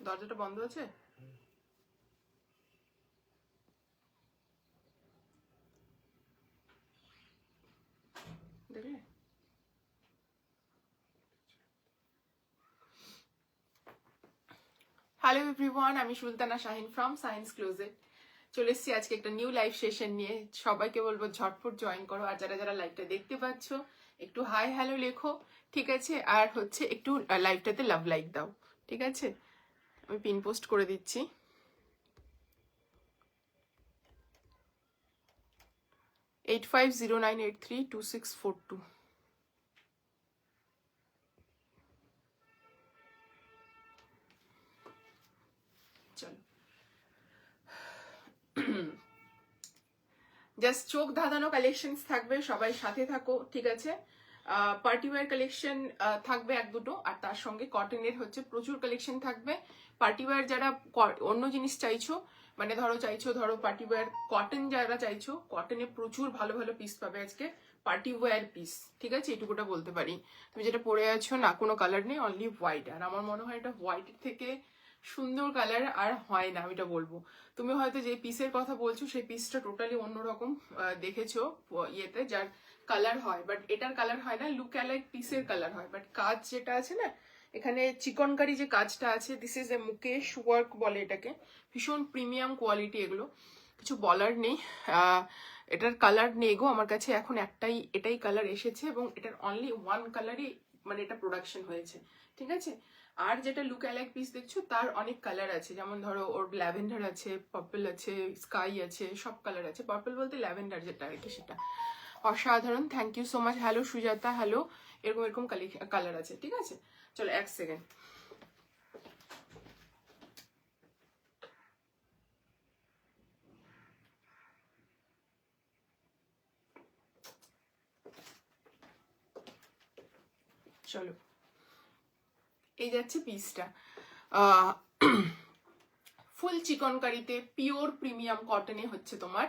দরজাটা বন্ধ আছে? দেখলে? হ্যালো এভরিওয়ান, আমি Sultana Shahin from Science Closet. চলে এসেছি আজকে একটা নিউ লাইভ সেশন নিয়ে। সবাইকে বলবো ঝটপট জয়েন করো, আর যারা যারা লাইভটা দেখতে পাচ্ছ একটু হাই হ্যালো লেখো, ঠিক আছে? আর হচ্ছে একটু লাইভটাতে লাভ লাইক দাও, ঠিক আছে? আমি পিন পোস্ট করে দিচ্ছি। এইট 8509832642। চলো, জাস্ট চোখ ধাঁধানো কালেকশনস থাকবে, সবাই সাথে থাকো, ঠিক আছে? পার্টি ওয়্যার কালেকশন থাকবে এক দুটো, আর তার সঙ্গে কটনের হচ্ছে প্রচুর কালেকশন থাকবে। পার্টি ওয়্যার যারা অন্য জিনিস চাইছো, মানে ধরো পার্টি ওয়্যার কটন যারা চাইছো, কটনে প্রচুর ভালো ভালো পিস পাবে আজকে, পার্টি ওয়্যার পিস, ঠিক আছে? এটুকুটা বলতে পারি। তুমি যেটা পরে আছো না কোনো কালার নেই, অনলি হোয়াইট, আর আমার মনে হয় এটা হোয়াইটের থেকে সুন্দর কালার আর হয় না, আমি এটা বলবো। তুমি হয়তো যে পিসের কথা বলছো সেই পিসটা টোটালি অন্যরকম দেখেছো ইয়েতে, যার কালার হয়, বাট এটার কালার হয় না, লুক অ্যালাইক পিসের কালার হয়, বাট কাজ যেটা আছে না এখানে চিকনকারি যে কাজটা আছে, this is a Mukesh work বলে এটাকে, ভীষণ প্রিমিয়াম কোয়ালিটি, এগুলো কিছু বলার নেই। এটার কালার নেই গো আমার কাছে, এখন এটাই কালার এসেছে, এবং এটার অনলি ওয়ান কালারই মানে এটা প্রোডাকশন হয়েছে, ঠিক আছে? আর যেটা লুক অ্যালাইক পিস দেখছো তার অনেক কালার আছে, যেমন ধরো ওর ল্যাভেন্ডার আছে, পার্পল আছে, স্কাই আছে, সব কালার আছে। পার্পল বলতে ল্যাভেন্ডার যেটা আর কি, সেটা অসাধারণ। Thank you so much. Hello Sujata, hello. এরকম এরকম কালার আছে, ঠিক আছে? চলো এক সেকেন্ড। চলো, এই যাচ্ছে পিসটা, ফুল চিকনকারিতে পিওর প্রিমিয়াম কটনে হচ্ছে তোমার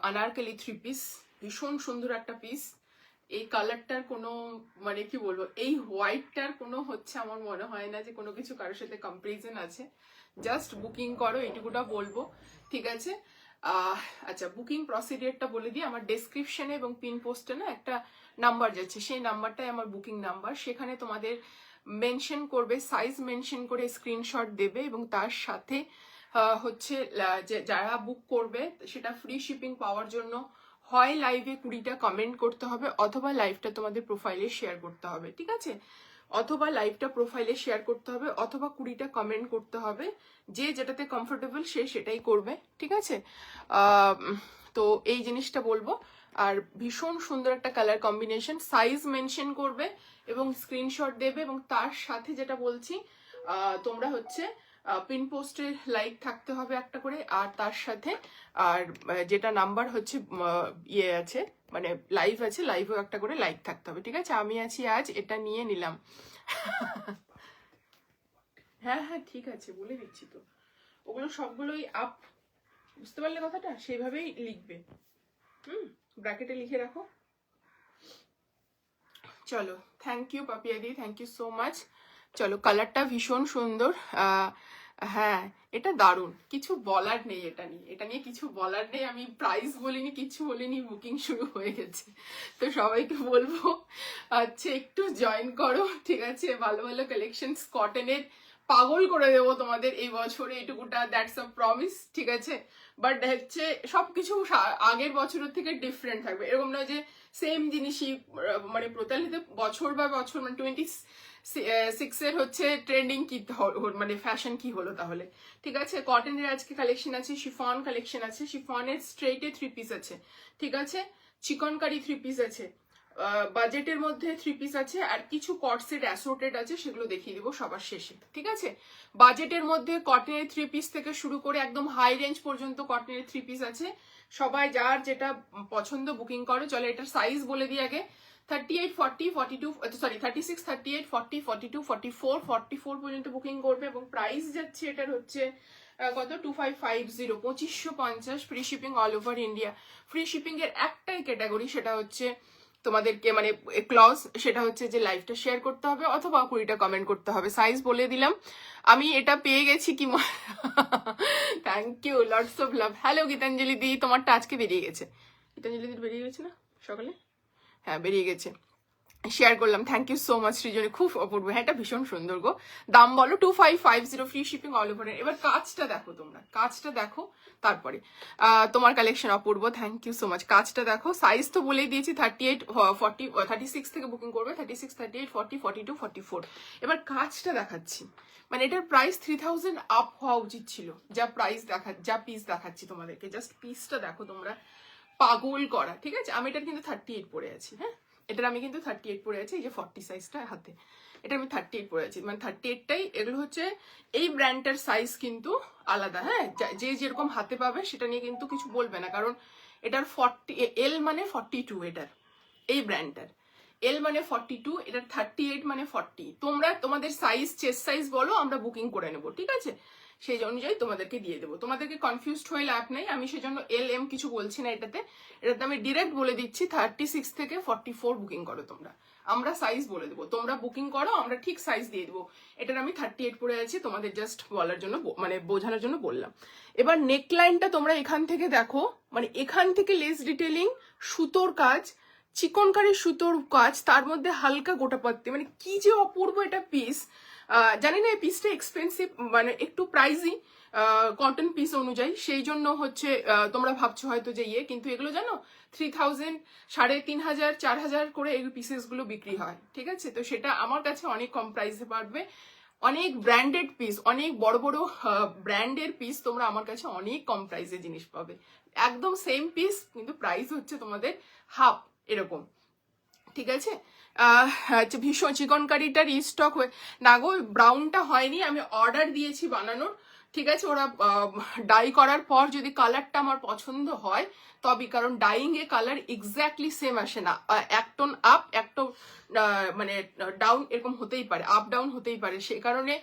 আনারকলি থ্রি পিস, ভীষণ সুন্দর একটা পিস। এই কালারটার কোনো মানে কি বলবো, এই হোয়াইটটার কোনো হচ্ছে আমার মনে হয় না যে কোনো কিছু কারোর সাথে কম্পারিজন আছে। জাস্ট বুকিং করো, এইটুকুটা বলবো, ঠিক আছে? আচ্ছা, বুকিং প্রসিডিওরটা বলে দিই। আমার ডেসক্রিপশনে এবং পিন পোস্টে না একটা নাম্বার যাচ্ছে, সেই নাম্বারটাই আমার বুকিং নাম্বার। সেখানে তোমাদের মেনশন করবে, সাইজ মেনশন করে স্ক্রিনশট দেবে, এবং তার সাথে হচ্ছে যারা বুক করবে সেটা ফ্রি শিপিং পাওয়ার জন্য হয় লাইভে 20টা কমেন্ট করতে হবে, অথবা লাইভটা তোমাদের প্রোফাইলে শেয়ার করতে হবে, ঠিক আছে? অথবা লাইভটা প্রোফাইলে শেয়ার করতে হবে, অথবা 20টা কমেন্ট করতে হবে। যে যেটাতে কমফোর্টেবল সে সেটাই করবে, ঠিক আছে? তো এই জিনিসটা বলবো। আর ভীষণ সুন্দর একটা কালার কম্বিনেশন, সাইজ মেনশন করবে এবং স্ক্রিনশট দেবে, এবং তার সাথে যেটা বলছি তোমরা হচ্ছে পিন পোস্টে লাইক থাকতে হবে একটা করে, আর তার সাথে আর যেটা নাম্বার হচ্ছে ইয়ে আছে, মানে লাইভ আছে, লাইভেও একটা করে লাইক থাকতে হবে, ঠিক আছে? আমি আছি আজ, এটা নিয়ে নিলাম। হ্যাঁ হ্যাঁ ঠিক আছে, বলে দিচ্ছি তো, ওগুলো সবগুলোই আপ, বুঝতে পারলে কথাটা? সেইভাবেই লিখবে, ব্র্যাকেটে লিখে রাখো। চলো, থ্যাংক ইউ পাপিয়াদি, থ্যাংক ইউ সো মাচ। চলো, কালারটা ভীষণ সুন্দর। হ্যাঁ, এটা দারুণ, কিছু বলার নেই এটা নিয়ে কিছু বলার নেই। আমি প্রাইস বলিনি, কিছু বলিনি, বুকিং শুরু হয়ে গেছে। তো সবাইকে বলবো আচ্ছা একটু জয়েন করো, ঠিক আছে? ভালো ভালো কালেকশনস কটনের পাগল করে দেবো তোমাদের এই বছরে, এটুকুটা দ্যাটস আ প্রমিস, ঠিক আছে? বাট হচ্ছে সবকিছু আগের বছরের থেকে ডিফারেন্ট থাকবে, এরকম নয় যে সেম জিনিসই, মানে প্রতালিত বছর বা বছর, মানে 26 হচ্ছে ট্রেন্ডিং কি মানে ফ্যাশন কি হলো তাহলে, ঠিক আছে? কটনের আজকে কালেকশন আছে, শিফন কালেকশন আছে, শিফনের স্ট্রেটে থ্রি পিস আছে, ঠিক আছে? চিকনকারি থ্রি পিস আছে, বাজেটের মধ্যে থ্রি পিস আছে, আর কিছু কটসেট অ্যাসোর্টেড আছে, সেগুলো দেখিয়ে দিব সবার শেষে, ঠিক আছে? বাজেটের মধ্যে কটনের থ্রি পিস থেকে শুরু করে একদম হাই রেঞ্জ পর্যন্ত কটনের থ্রি পিস আছে। সবাই যার যেটা পছন্দ বুকিং করো। চলো, এটার সাইজ বলে দিই আগে। 38, 40, 42, সরি 36, 38, 40, 42, 44, 44 পর্যন্ত বুকিং করবে, এবং প্রাইস যাচ্ছে এটার হচ্ছে কত, 2550, 2550, free shipping all over India. Free shipping এর একটাই ক্যাটাগরি, সেটা হচ্ছে তোমাদেরকে মানে ক্লজ, সেটা হচ্ছে যে লাইভটা শেয়ার করতে হবে অথবা 20টা কমেন্ট করতে হবে। সাইজ বলে দিলাম। আমি এটা পেয়ে গেছি কি thank you, lots of love. Hello Gitanjali দি, তোমারটা আজকে বেরিয়ে গেছে। গীতাঞ্জলি দি বেরিয়ে গেছে না সকালে? হ্যাঁ বেরিয়ে গেছে, শেয়ার করলাম। থ্যাংক ইউ সো মাচ সৃজনী, খুব অপূর্ব। হ্যাঁ এটা ভীষণ সুন্দর গো। দাম বলো? 2550, ফ্রি শিপিং অল ওভার। এবার কাজটা দেখো, তোমরা কাজটা দেখো তারপরে তোমার কালেকশন অপূর্ব। Thank you so much. কাজটা দেখো। সাইজ তো বলেই দিয়েছি 38, 40, 36 থেকে বুকিং করবে। 36, 38, 40, 42, 44। এবার কাজটা দেখাচ্ছি, মানে এটার প্রাইস 3000 আপ হওয়া উচিত ছিল। যা প্রাইস যা পিস দেখাচ্ছি তোমাদেরকে, জাস্ট পিসটা দেখো তোমরা, পাগল করা। ঠিক আছে, আমি এটার কিন্তু 38 পরে আছি। হ্যাঁ এটার আমি কিন্তু 38 পরে আছি, এই যে 40 সাইজটা হাতে, এটা আমি 38 পরে আছি, মানে 38টাই। এগুলো হচ্ছে এই ব্র্যান্ডটার সাইজ কিন্তু আলাদা। হ্যাঁ যে যেরকম হাতে পাবে সেটা নিয়ে কিন্তু কিছু বলবে না, কারণ এটার 40 এল মানে 42, এটার এই ব্র্যান্ডটার এল মানে 42, এটার 38 মানে 40। তোমরা তোমাদের সাইজ, চেস্ট সাইজ বলো, আমরা বুকিং করে নেবো। ঠিক আছে, সেই অনুযায়ী তোমাদেরকে দিয়ে দেবো। তোমাদেরকে কনফিউজড হয়ে লাভ নেই, আমি সেজন্য এল এম কিছু বলছি না। এটাতে আমি ডিরেক্ট বলে দিচ্ছি 36 থেকে 44 বুকিং করো তোমরা, আমরা সাইজ বলে দেবো। তোমরা বুকিং করো, আমরা ঠিক সাইজ দিয়ে দেবো। এটার আমি 38 পরে আছি, তোমাদের জাস্ট বলার জন্য, মানে বোঝানোর জন্য বললাম। এবার নেকলাইনটা তোমরা এখান থেকে দেখো, মানে এখান থেকে লেস ডিটেলিং, সুতোর কাজ, চিকনকারি সুতোর কাজ, তার মধ্যে হালকা গোটাপত্তি, মানে কি যে অপূর্ব এটা পিস। জানি না এই পিসটা এক্সপেন্সিভ, মানে একটু প্রাইজি কটন পিস অনুযায়ী, সেই জন্য হচ্ছে তোমরা ভাবছো হয়তো যে কিন্তু এগুলো জানো 3000, 3500, 4000 করে এই পিসেস গুলো বিক্রি হয়। ঠিক আছে, তো সেটা আমার কাছে অনেক কম প্রাইসে পারবে। অনেক ব্র্যান্ডেড পিস, অনেক বড় বড় ব্র্যান্ডের পিস তোমরা আমার কাছে অনেক কম প্রাইসে জিনিস পাবে। একদম সেম পিস, কিন্তু প্রাইস হচ্ছে তোমাদের হাফ এরকম। ঠিক আছে, ভীষণ চিকনকারিটা রিস্টক হয়ে না গো, ব্রাউনটা হয়নি, আমি অর্ডার দিয়েছি বানানোর। ঠিক আছে, ওরা ডাই করার পর যদি কালারটা আমার পছন্দ হয় তবে, কারণ ডাইং এ কালার এক্স্যাক্টলি সেম আসে না, এক টোন আপ এক টোন মানে ডাউন এরকম হতেই পারে, আপ ডাউন হতেই পারে। সে কারণে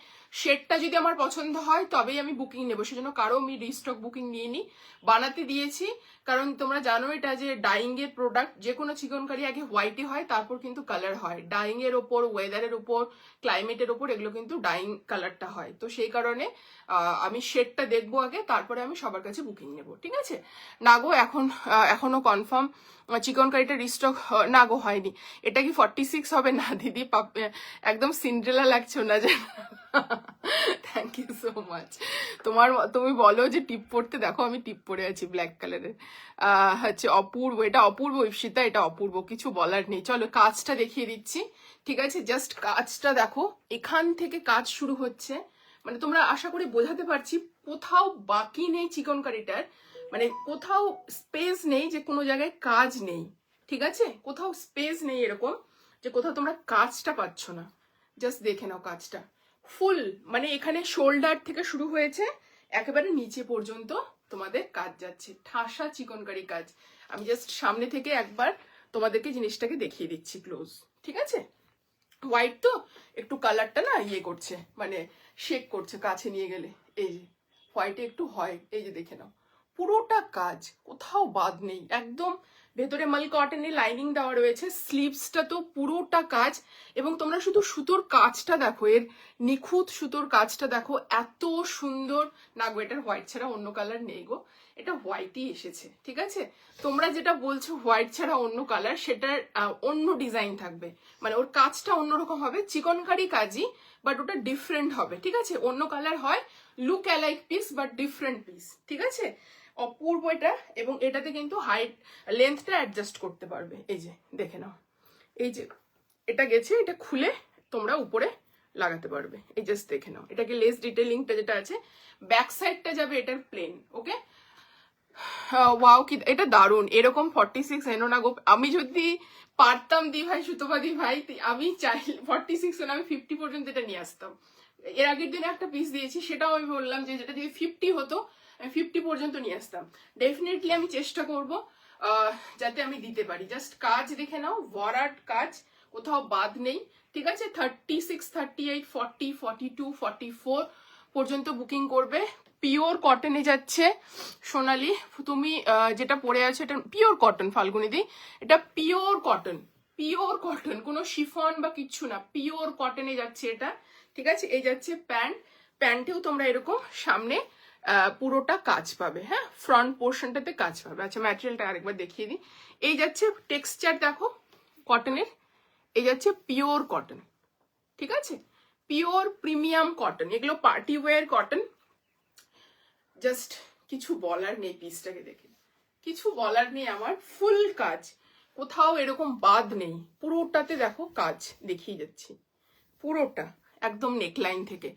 শেডটা যদি আমার পছন্দ হয় তবেই আমি বুকিং নেবো, সেজন্য কারো আমি রিস্টক বুকিং নিয়ে নিই, বানাতে দিয়েছি। কারণ তোমরা জানো এটা যে ডাইং এর প্রোডাক্ট, যে কোনো চিকনকারি আগে হোয়াইটই হয়, তারপর কিন্তু কালার হয়। ডাইং এর ওপর, ওয়েদারের ওপর, ক্লাইমেটের ওপর এগুলো কিন্তু ডাইং কালারটা হয়। তো সেই কারণে আমি শেডটা দেখবো আগে, তারপরে আমি সবার কাছে বুকিং নেব। ঠিক আছে, না গো এখনো কনফার্ম চিকনকারিটা রিস্টক না গো হয়নি। এটা কি 46 হবে? না দিদি, একদম সিন্ড্রেলা লাগছো না যে। Thank you so much. তুমি বলো যে টিপ পরতে, দেখো আমি টিপ পরে আছি ব্ল্যাক কালারের। হচ্ছে অপূর্ব, এটা অপূর্ব ইপসিতা, এটা অপূর্ব, কিছু বলার নেই। চলো কাজটা দেখিয়ে দিচ্ছি। ঠিক আছে, জাস্ট কাজটা দেখো, এখান থেকে কাজ শুরু হচ্ছে, মানে তোমরা আশা করি বোঝাতে পারছি, কোথাও বাকি নেই চিকনকারিটার, মানে কোথাও স্পেস নেই যে কোনো জায়গায় কাজ নেই। ঠিক আছে, কোথাও স্পেস নেই এরকম যে কোথাও তোমরা কাজটা পাচ্ছ না। জাস্ট দেখে নাও কাজটা ফুল, মানে এখানে শোল্ডার থেকে শুরু হয়েছে একেবারে নিচে পর্যন্ত তোমাদের কাজ যাচ্ছে, ঠাসা চিকনকারি কাজ। আমি জাস্ট সামনে থেকে একবার তোমাদেরকে জিনিসটাকে দেখিয়ে দিচ্ছি ক্লোজ। ঠিক আছে, হোয়াইট তো একটু কালারটা না করছে, মানে শেক করছে কাছে নিয়ে গেলে। এই যে হোয়াইটে একটু হয়, এই যে দেখে নাও, পুরোটা কাজ, কোথাও বাদ নেই একদম। ভেতরে মাল কটনে লাইনিং দেওয়া রয়েছে, স্লিভসটা তো পুরোটা কাজ। এবং তোমরা শুধু সুতোর কাজটা দেখো, এর নিখুঁত সুতোর কাজটা দেখো, এত সুন্দর। না গো, এটার হোয়াইট ছাড়া অন্য কালার নেই গো, এটা হোয়াইটই এসেছে। ঠিক আছে, তোমরা যেটা বলছো হোয়াইট ছাড়া অন্য কালার, সেটার অন্য ডিজাইন থাকবে, মানে ওর কাজটা অন্যরকম হবে, চিকনকারি কাজই, বাট ওটা ডিফারেন্ট হবে। ঠিক আছে, অন্য কালার হয়, look alike piece but different piece. ঠিক আছে, অপূর্ব এটা। এবং এটাতে কিন্তু হাইট লেন্থটা অ্যাডজাস্ট করতে পারবে। এই যে দেখে নাও, এই যে এটা গেছে, এটা খুলে তোমরা উপরে লাগাতে পারবে। এই জাস্ট দেখে নাও, এটাকে লেস ডিটেলিংটা যেটা আছে, ব্যাক সাইডটা যাবে এটার প্লেন। ওকে, ওয়াও, কি এটা দারুণ। এরকম 46 এনো না গো, আমি যদি পারতাম দি ভাই, সুতপা দি ভাই, আমি চাই 46 এনে আমি 50 পর্যন্ত এটা নিয়ে আসতাম। এর আগের দিনে একটা পিস দিয়েছি, সেটাও আমি বললাম যে যেটা যদি 50 হতো, আমি 50 পর্যন্ত নিয়ে আসতাম। ডেফিনেটলি আমি চেষ্টা করব যাতে আমি দিতে পারি। জাস্ট কাজ দেখে নাও, ভরাট কাজ, কোথাও বাদ নেই। ঠিক আছে, 36, 38, 40, 42, 44 পর্যন্ত বুকিং করবে। পিওর কটনে যাচ্ছে সোনালি, তুমি যেটা পরে আছো এটা পিওর কটন, ফাল্গুনিদি এটা পিওর কটন। পিওর কটন, কোনো শিফন বা কিচ্ছু না, পিওর কটনে যাচ্ছে এটা, ঠিক আছে। এই যাচ্ছে প্যান্ট, প্যান্টেও তোমরা এরকম সামনে পুরোটা কাজ পাবে, হ্যাঁ, ফ্রন্ট পোর্শনটাতে কাজ পাবে। আচ্ছা ম্যাটেরিয়ালটা আরেকবার দেখিয়ে দিই। এই যাচ্ছে টেক্সচার দেখো কটনের, এই যাচ্ছে পিওর কটন, ঠিক আছে, পিওর প্রিমিয়াম কটন, এগুলো পার্টি ওয়্যার কটন। জাস্ট কিছু বলার নেই, পিসটাকে দেখে কিছু বলার নেই আমার, ফুল কাজ, কোথাও এরকম বাদ নেই, পুরোটাতে দেখো কাজ দেখিয়ে যাচ্ছি, পুরোটা একদম নেকলাইন থেকে।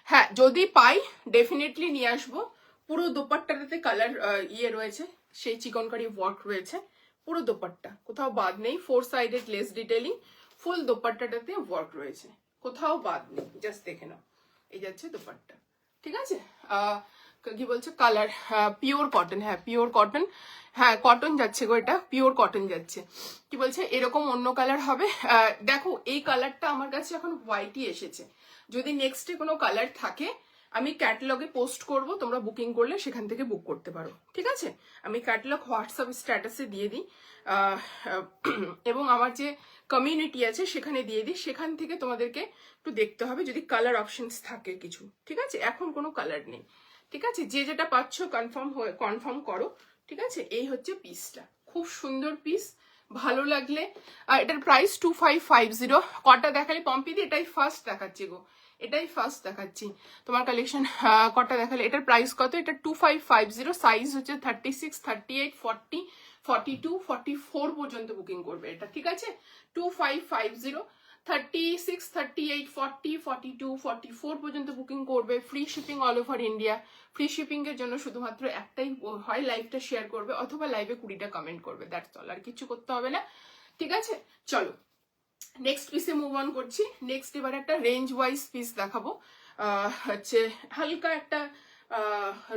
হ্যাঁ যদি পাই ডেফিনেটলি নিয়ে আসবো। পুরো দোপাট্টাটাতে কালার ইয়ে রয়েছে, সেই চিকনকারি ওয়ার্ক রয়েছে, পুরো দোপাট্টা কোথাও বাদ নেই, 4 সাইডেড লেস ডিটেলিং, ফুল দোপাট্টাটাতে ওয়ার্ক রয়েছে, কোথাও বাদ নেই, জাস্ট দেখে নাও। এই যাচ্ছে দোপাট্টা, ঠিক আছে। কি বলছে কালার, পিওর কটন, হ্যাঁ পিওর কটন, হ্যাঁ কটন যাচ্ছে গো, এটা পিওর কটন যাচ্ছে। কি বলছে এরকম অন্য কালার হবে, দেখো এই কালারটা আমার কাছে এখন হোয়াইটই এসেছে, যদি নেক্সটে কোনো কালার থাকে আমি ক্যাটালগে পোস্ট করব, তোমরা বুকিং করলে সেখান থেকে বুক করতে পারো, ঠিক আছে। আমি ক্যাটালগ হোয়াটসঅ্যাপ স্ট্যাটাসে দিয়ে দিই এবং আমার যে কমিউনিটি আছে সেখানে দিয়ে দিই, সেখান থেকে তোমাদেরকে একটু দেখতে হবে যদি কালার অপশনস থাকে কিছু, ঠিক আছে। এখন কোনো কালার নেই, ঠিক আছে, যে যেটা পাচ্ছ কনফার্ম করো, ঠিক আছে। এই হচ্ছে পিসটা, খুব সুন্দর পিস, ভালো লাগলে। এটার প্রাইস 2550। কটা দেখালে পম্পিদি, এটাই ফার্স্ট দেখাচ্ছি গো, এটাই ফার্স্ট দেখাচ্ছি তোমার কালেকশন। কটা দেখালে, এটার প্রাইস কত, এটা 2550, সাইজ হচ্ছে 36, 38, 40, 42, 44 পর্যন্ত বুকিং করবে এটা, ঠিক আছে। 2550, 36, 38, 40, 42, 44 পর্যন্ত বুকিং করবে, free shipping all over India. Free shipping এর জন্য শুধুমাত্র একটাই, হয় লাইভটা শেয়ার করবে অথবা লাইভে 20টা কমেন্ট করবে, দ্যাটস অল, আর কিছু করতে হবে না, ঠিক আছে। চলো নেক্সট পিসে মুভ অন করছি। নেক্সট এবার একটা রেঞ্জ ওয়াইজ পিস দেখাবো, হচ্ছে হালকা একটা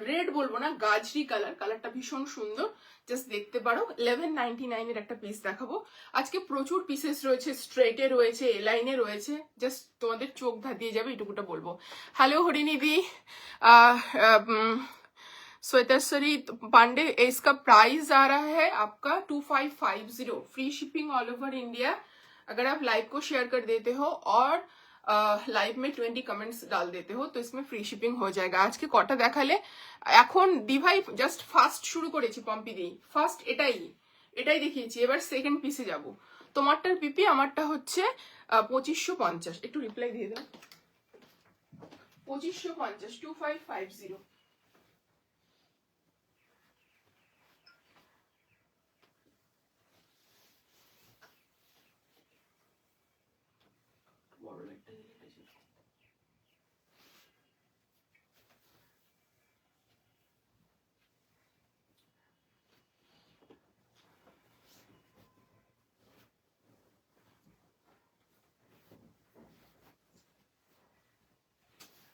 রেড বলবো না, গাজরি কালার, কালারটা ভীষণ সুন্দর, জাস্ট দেখতে পারো। 1199 এর একটা পিস দেখাবো আজকে। প্রচুর পিসেস রয়েছে, স্ট্রেটে রয়েছে, এ লাইনে রয়েছে, জাস্ট তোমাদের চোখ ধাঁধিয়ে যাবে, এটুকুটা বলবো। হ্যালো হরিনিধি, श्वेतेश्वरी पांडे, इसका प्राइस आ रहा है आपका 2550, free shipping all over India. अगर आप लाइव को शेयर कर देते हो और लाइव में 20 कमेंट्स डाल देते हो तो इसमें फ्री शिपिंग हो जाएगा। आज के कटा দেখালে এখন দি ভাই জাস্ট ফার্স্ট শুরু করেছি পম্পি দি, ফার্স্ট এটাই দেখিয়েছি, এবার সেকেন্ড পিসে যাব। তোমারটার পিপি, আমারটা হচ্ছে 2550, একটু রিপ্লাই দিয়ে দাও, 2550, 2550।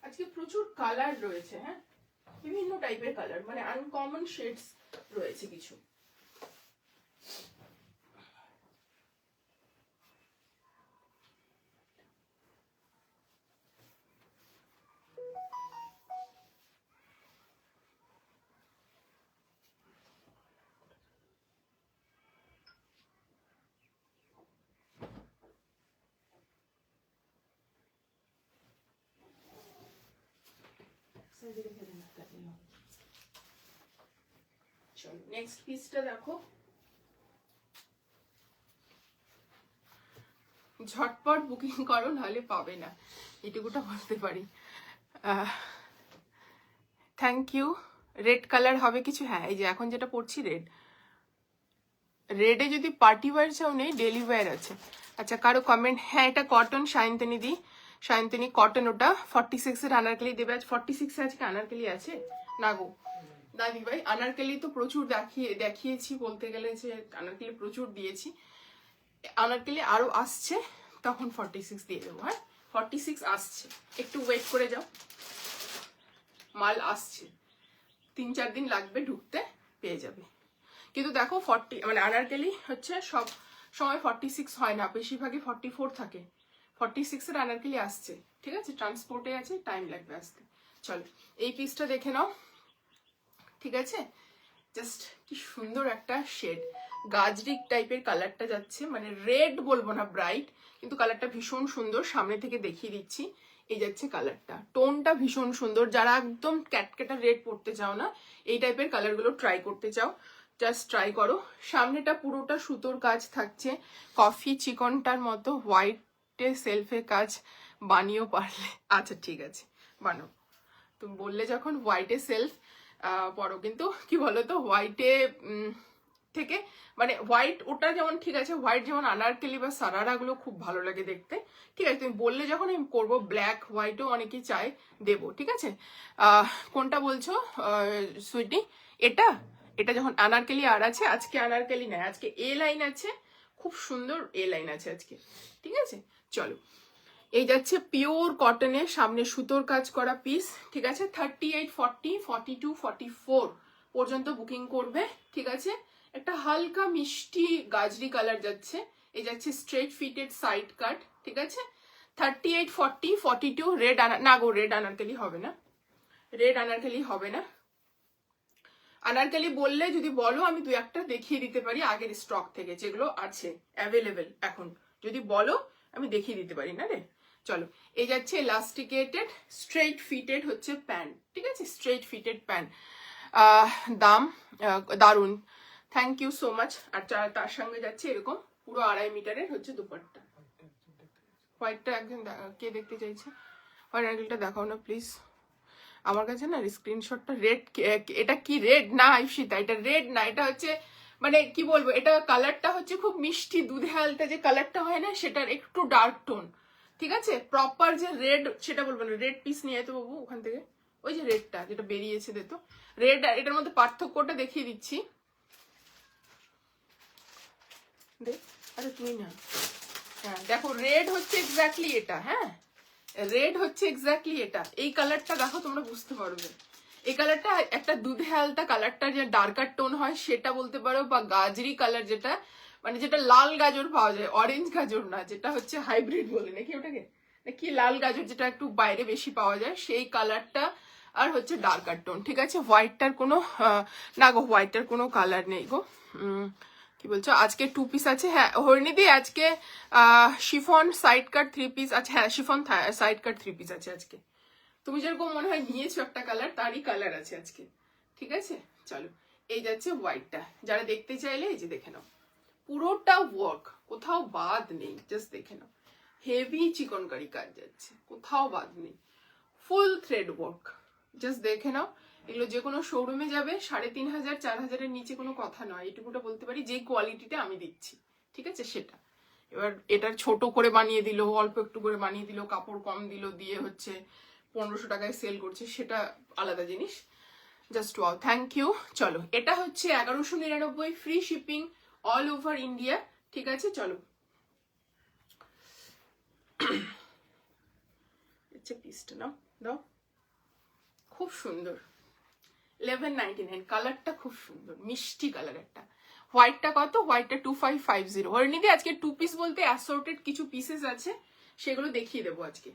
আজকে প্রচুর কালার রয়েছে, হ্যাঁ বিভিন্ন টাইপের কালার, মানে আনকমন শেডস রয়েছে কিছু। চলো নেক্সট পিসটা দেখো, ঝটপট বুকিং করো নাহলে পাবে না, এটুকুটা বলতে পারি। Thank you. রেড কালার হবে কিছু, হ্যাঁ এই যে এখন যেটা পড়ছি রেড, রেডে যদি পার্টি ওয়্যার চাও নেই, ডেলি ওয়্যার আছে। আচ্ছা কারো কমেন্ট, হ্যাঁ এটা কটন, সায়ন্তনী দি, সায়ন্তনী কটন, ওটা 46 এর আনারকলি দেবে। আজ 46 এ আজকে আনারকলি আছে না গো দাদি ভাই, আনারকলি তো প্রচুর দেখিয়েছি, বলতে গেলে যে আনারকলি প্রচুর দিয়েছি, আনারকলি আরো আসছে, তখন 46 দিয়ে দেবো। হ্যাঁ 46 আসছে, একটু ওয়েট করে যাও, মাল আসছে, 3-4 দিন লাগবে ঢুকতে, পেয়ে যাবে। কিন্তু দেখো 40 মানে আনারকলি হচ্ছে সব সময় 46 হয় না, বেশিরভাগই 44 থাকে, 46 এর আনারকলি আসছে, ঠিক আছে, ট্রান্সপোর্টে আছে, টাইম লাগবে আসতে। চলো এই পিসটা দেখে নাও, ঠিক আছে, জাস্ট কি সুন্দর একটা শেড, গাজরি টাইপের কালারটা যাচ্ছে, মানে রেড বলবো না, ব্রাইট, কিন্তু কালারটা ভীষণ সুন্দর। সামনে থেকে দেখিয়ে দিচ্ছি, এই যাচ্ছে কালারটা, টোনটা ভীষণ সুন্দর। যারা একদম ক্যাটকেটা রেড পড়তে চাও না, এই টাইপের কালারগুলো ট্রাই করতে চাও, জাস্ট ট্রাই করো। সামনেটা পুরোটা সুতোর কাজ থাকছে, কফি চিকনটার মতো হোয়াইটে সেলফে কাজ বানিয়েও পারলে। আচ্ছা ঠিক আছে, বানো। তুমি বললে যখন হোয়াইটে সেলফ পরো, কিন্তু কি বলতো হোয়াইটে থেকে মানে হোয়াইট ওটা যেমন ঠিক আছে, হোয়াইট যেমন আনারকলি বা সারারা গুলো খুব ভালো লাগে দেখতে, ঠিক আছে। তুমি বললে যখন আমি করবো, ব্ল্যাক হোয়াইটও অনেকেই চায় দেবো, ঠিক আছে। কোনটা বলছো সুইটি? এটা এটা যখন আনারকলি আর আছে, আজকে আনারকলি নাই, আজকে এ লাইন আছে, খুব সুন্দর এ লাইন আছে আজকে, ঠিক আছে। চলো, এই যাচ্ছে পিওর কটনের, সামনে সুতোর কাজ করা পিস, ঠিক আছে। 38, 40, 42, 44 পর্যন্ত বুকিং করবে, ঠিক আছে। একটা হালকা মিষ্টি গাজরি কালার যাচ্ছে, এই যাচ্ছে স্ট্রেট ফিটেড সাইড কাট, ঠিক আছে। 38, 40, 42 রেড না গো, রেড আনারকলি হবে না, রেড আনারকলি হবে না। আনারকলি বললে যদি বলো, আমি দু একটা দেখিয়ে দিতে পারি আগের স্টক থেকে, যেগুলো আছে অ্যাভেলেবেল এখন, যদি বলো আমি দেখিয়ে দিতে পারি না রে। চলো, এই যাচ্ছে ইলাস্টিকেটেড স্ট্রেট ফিটেড হচ্ছে প্যান্ট, ঠিক আছে, স্ট্রেট ফিটেড প্যান্ট। দাম দারুন, থ্যাংক ইউ সো মাচ। আর তার সঙ্গে যাচ্ছে এরকম পুরো 2.5 মিটারের হচ্ছে দুপাট্টা। হোয়াইটটা একজন কে দেখতে চাইছে? হোয়াইট আঙ্কেলটা দেখাও না প্লিজ, আমার কাছে না স্ক্রিনশটটা রেড। এটা কি রেড না আয়ুষিতা? এটা রেড না, এটা হচ্ছে মানে কি বলবো, এটা কালারটা হচ্ছে খুব মিষ্টি দুধে হালতা যে কালারটা হয় না, সেটার একটু ডার্ক টোন, ঠিক আছে। প্রপার যে রেড সেটা বলবো না। রেড পিস নিয়ে যেতে বাবু ওখান থেকে, ওই যে রেডটা যেটা বেরিয়েছে দেখো, রেড আর এটার মধ্যে পার্থক্যটা দেখিয়ে দিচ্ছি। আরে তুই না, হ্যাঁ দেখো, রেড হচ্ছে এক্স্যাক্টলি এটা, হ্যাঁ রেড হচ্ছে এক্স্যাক্টলি এটা। এই কালারটা দেখো, তোমরা বুঝতে পারবে। এই কালারটা একটা দুধে হালতা কালারটা যে ডার্কার টোন হয় সেটা বলতে পারো, বা গাজরি কালার যেটা, মানে যেটা লাল গাজর পাওয়া যায়, অরেঞ্জ গাজর না, যেটা হচ্ছে হাইব্রিড বলে নাকি ওটাকে, নাকি লাল গাজর যেটা একটু বাইরে বেশি পাওয়া যায়, সেই কালারটা আর হচ্ছে ডার্কার টোন, ঠিক আছে। হোয়াইটটার কোনো না গো, হোয়াইটটার কোনো কালার নেই গো। কি বলছো? আজকে 2 পিস আছে, হ্যাঁ হরিণীদি, আজকে শিফন সাইড কাট 3 পিস আছে, হ্যাঁ শিফন সাইড কাট 3 পিস আছে আজকে। তুমি যেরকম মনে হয় নিয়েছো একটা কালার, তারই কালার আছে আজকে, ঠিক আছে। চলো, এই যাচ্ছে হোয়াইটটা, যারা দেখতে চাইলে এই যে দেখে নাও, পুরোটা ওয়ার্ক, কোথাও বাদ নেই, জাস্ট দেখে নাও। হেভি চিকনকারি কাজ যাচ্ছে, কোথাও বাদ নেই, ফুল থ্রেড ওয়ার্ক, জাস্ট দেখে নাও। এগুলো যে কোনো শোরুমে যাবে 3,500, 4,000-এর নিচে কোনো কথা নয়, এটুকুটা বলতে পারি, যে কোয়ালিটিটা আমি দিচ্ছি, ঠিক আছে সেটা। এবার এটার ছোট করে বানিয়ে দিল, অল্প একটু করে বানিয়ে দিল, কাপড় কম দিল, দিয়ে হচ্ছে 1500 টাকায় সেল করছে, সেটা আলাদা জিনিস। Just wow, thank you. চলো, এটা হচ্ছে 1199, free shipping all over India, ঠিক আছে। চলো, পিসটা নাও, দাও, খুব সুন্দর, 1199, কালারটা খুব সুন্দর, মিষ্টি কালার একটা। হোয়াইটটা কত? হোয়াইটটা 2550। হরিণীদি, আজকে 2 পিস বলতে অ্যাসর্টেড কিছু পিসেস আছে, সেগুলো দেখিয়ে দেবো আজকে।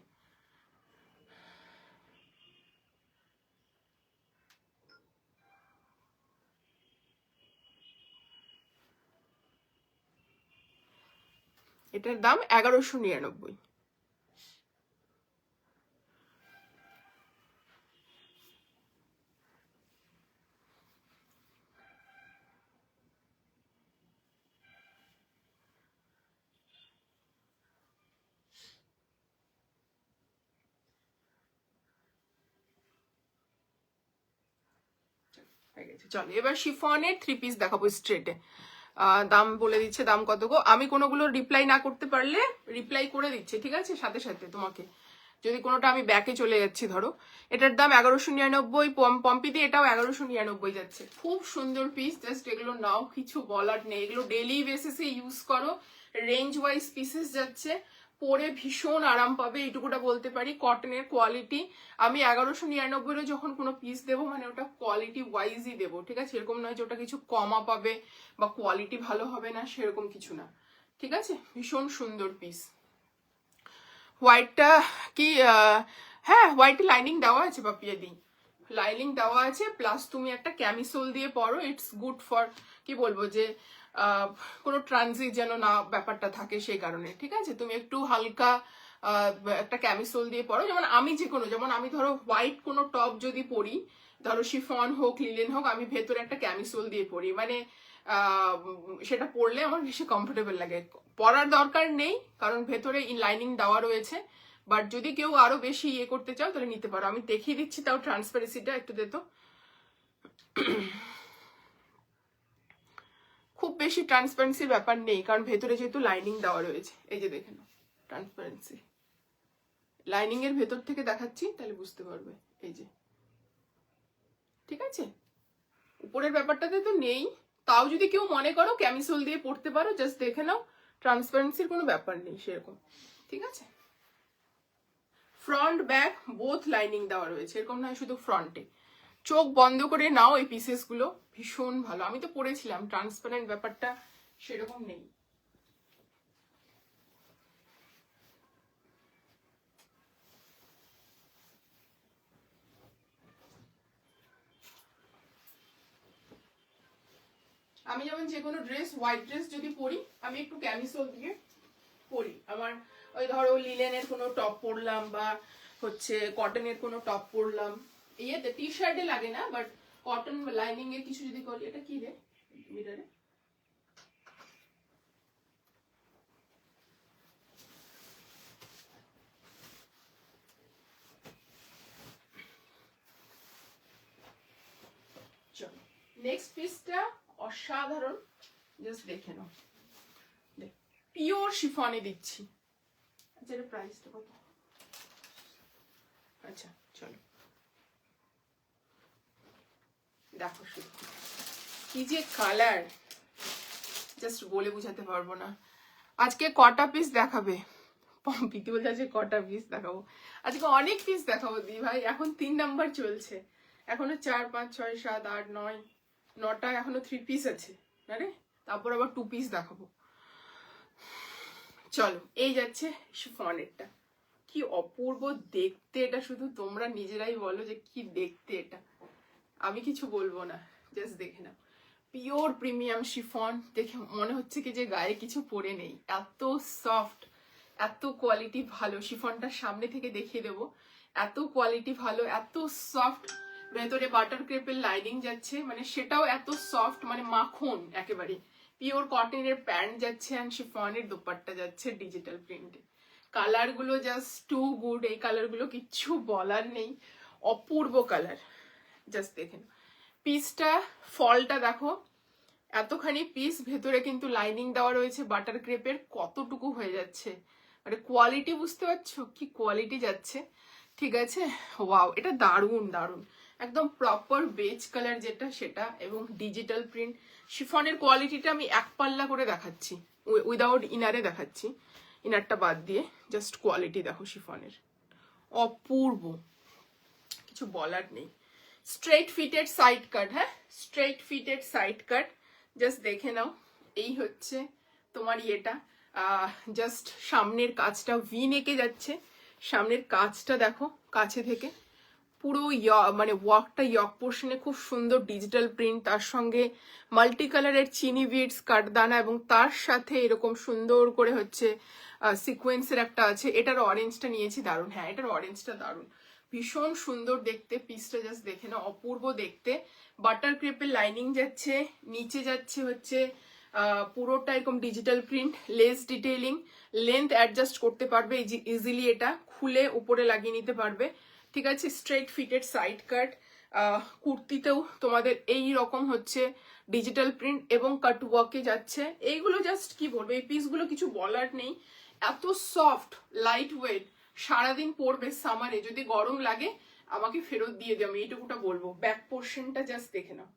এটার দাম 1199। চলো, এবার শিফনের 3 পিস দেখাবো স্ট্রেটে। দাম বলে দিচ্ছে, দাম কত গো? আমি কোনোগুলো রিপ্লাই না করতে পারলে রিপ্লাই করে দিচ্ছে, ঠিক আছে, সাথে সাথে তোমাকে, যদি কোনোটা আমি ব্যাকে চলে যাচ্ছি ধরো। এটার দাম 1199, পম্পিতে এটাও 1199 যাচ্ছে। খুব সুন্দর পিস, জাস্ট এগুলো নাও, কিছু বলার নেই, এগুলো ডেইলি বেসিসে ইউজ করো, রেঞ্জ ওয়াইজ পিসেস যাচ্ছে, পরে ভীষণ আরাম পাবে, এইটুকুটা বলতে পারি। কটনের কোয়ালিটি, আমি 1199 যখন কোনো পিস দেবো, মানে ওটা কোয়ালিটি ওয়াইজই দেবো, ঠিক আছে, এরকম নয় যে ওটা কিছু কমা পাবে বা কোয়ালিটি ভালো হবে না, সেরকম কিছু না, ঠিক আছে। ভীষণ সুন্দর পিস। হোয়াইটটা কি, হ্যাঁ হোয়াইটে লাইনিং দেওয়া আছে পাপিয়া দি, লাইনিং দেওয়া আছে, প্লাস তুমি একটা ক্যামিসোল দিয়ে পরো, ইটস গুড ফর, কি বলবো যে কোনো ট্রানজিট যেন না ব্যাপারটা থাকে সেই কারণে। ঠিক আছে, তুমি একটু হালকা একটা ক্যামিসোল দিয়ে পরো। যেমন আমি যেমন আমি ধরো হোয়াইট কোনো টপ যদি পরি, ধরো শিফন হোক লিলেন হোক, আমি ভেতরে একটা ক্যামিসোল দিয়ে পরি, মানে সেটা পরলে আমার বেশি কমফোর্টেবল লাগে। পরার দরকার নেই কারণ ভেতরে লাইনিং দেওয়া রয়েছে, বাট যদি কেউ আরো বেশি ইয়ে করতে চাও তাহলে নিতে পারো। আমি দেখিয়ে দিচ্ছি তাও ট্রান্সপারেন্সিটা একটু দে তো। খুব বেশি ট্রান্সপারেন্সির ব্যাপার নেই কারণ ভেতরে যেহেতু লাইনিং দেওয়া রয়েছে। এই যে দেখে নাও ট্রান্সপারেন্সি, লাইনিং এর ভেতর থেকে দেখাচ্ছি তাহলে বুঝতে পারবে। এই যে, ঠিক আছে, উপরের ব্যাপারটাতে তো নেই, তাও যদি কেউ মনে করো ক্যামিসোল দিয়ে পড়তে পারো, জাস্ট দেখে নাও, ট্রান্সপারেন্সির কোনো ব্যাপার নেই সেরকম। ঠিক আছে, ফ্রন্ট ব্যাক বোথ লাইনিং দেওয়া রয়েছে, এরকম নয় শুধু ফ্রন্টে। চোখ বন্ধ করে নাও এই পিসেস গুলো, ভীষণ ভালো। আমি তো পরেছিলাম, ট্রান্সপারেন্ট ব্যাপারটা সেরকম নেই। আমি যেমন যে কোনো ড্রেস, হোয়াইট ড্রেস যদি পরি, আমি একটু ক্যামিসোল দিয়ে পরি। আমার ওই ধরো লিলেনের কোনো টপ পরলাম বা হচ্ছে কটনের কোনো টপ পরলাম, ইয়েতে টি শার্টে লাগে না, বাট কটন লাইনিং এর কিছু যদি করি। এটা কি রে মিটারে? চলো নেক্সট পিসটা অসাধারণ, জাস্ট দেখে নাও, পিওর শিফনে দিচ্ছি। আচ্ছা, এর প্রাইসটা কত? আচ্ছা চলো দেখো শুধু কি যে কালার, জাস্ট বলে বুঝাতে পারবো না। আজকে কটা পিস দেখাবে? প্রীতি বলছে আজকে কটা পিস দেখাবো? আজকে অনেক পিস দেখাবো দি ভাই। এখন 3 নাম্বার চলছে, এখনো 4 5 6 7 8 9 9টা এখনো 3 পিস আছে, আরে তারপর আবার 2 পিস দেখাবো। চলো, এই যাচ্ছে শিফনেরটা, কি অপূর্ব দেখতে এটা, শুধু তোমরা নিজেরাই বলো যে কি দেখতে এটা, আমি কিছু বলবো না, জাস্ট দেখে নাও। পিওর প্রিমিয়াম শিফন, দেখে মনে হচ্ছে কি যে গায়ে কিছু পরে নেই, এত সফট, এত কোয়ালিটি ভালো। শিফনটা সামনে থেকে দেখিয়ে দেবো, এত কোয়ালিটি ভালো, এত সফট। ভেতরে বাটার ক্রেপের লাইনিং যাচ্ছে, মানে সেটাও এত সফট, মানে মাখন একেবারে। পিওর কটনের প্যান্ট যাচ্ছে, অ্যান্ড শিফনের দোপাট্টা যাচ্ছে ডিজিটাল প্রিন্টে। কালার গুলো জাস্ট টু গুড, এই কালার গুলো কিচ্ছু বলার নেই, অপূর্ব কালার। জাস্ট দেখেন পিসটা, ফলটা দেখো, এতখানি পিস, ভেতরে কিন্তু লাইনিং দেওয়া রয়েছে বাটার ক্রেপের, কতটুকু হয়ে যাচ্ছে, মানে কোয়ালিটি বুঝতে পারছো কি কোয়ালিটি যাচ্ছে। ঠিক আছে, ওয়াও, এটা দারুণ দারুণ, একদম প্রপার বেজ কালার যেটা সেটা, এবং ডিজিটাল প্রিন্ট। শিফনের কোয়ালিটিটা আমি এক পাল্লা করে দেখাচ্ছি, উইদাউট ইনারে দেখাচ্ছি, ইনারটা বাদ দিয়ে, জাস্ট কোয়ালিটি দেখো শিফনের, অপূর্ব, কিছু বলার নেই। স্ট্রেট ফিটেড সাইড কাট, হ্যাঁ স্ট্রেট ফিটেড সাইড কাট, জাস্ট দেখে নাও। এই হচ্ছে তোমার ইয়েটা, জাস্ট সামনের কাজটা ভি নেকে যাচ্ছে, সামনের কাজটা দেখো কাছে থেকে, পুরো মানে ওয়ার্কটা ইয়ক পোর্শনে খুব সুন্দর ডিজিটাল প্রিন্ট, তার সঙ্গে মাল্টি কালারের চিনি বিটস কাঠদানা, এবং তার সাথে এরকম সুন্দর করে হচ্ছে সিকোয়েন্সের একটা আছে। এটার অরেঞ্জটা নিয়েছি, দারুণ, হ্যাঁ এটার অরেঞ্জটা দারুণ, ভীষণ সুন্দর দেখতে। পিসটা জাস্ট দেখে না, অপূর্ব দেখতে। বাটার ক্রেপের লাইনিং যাচ্ছে, নিচে যাচ্ছে হচ্ছে পুরোটা এরকম digital print, less detailing, length adjust করতে পারবে ইজিলি, এটা খুলে উপরে লাগিয়ে নিতে পারবে। ঠিক আছে, স্ট্রেট ফিটেড সাইড কাট, কুর্তিতেও তোমাদের এই রকম হচ্ছে ডিজিটাল প্রিন্ট এবং কাট ওয়ার্কে যাচ্ছে। এইগুলো জাস্ট কি বলবো, এই পিসগুলো কিছু বলার নেই, এত সফট, লাইট ওয়েট, সারাদিন পরবে সামারে, যদি গরম লাগে আমাকে ফেরত দিয়ে দিও, আমি এইটুকুটা বলবো। ব্যাক পোর্শনটা জাস্ট দেখে নাও,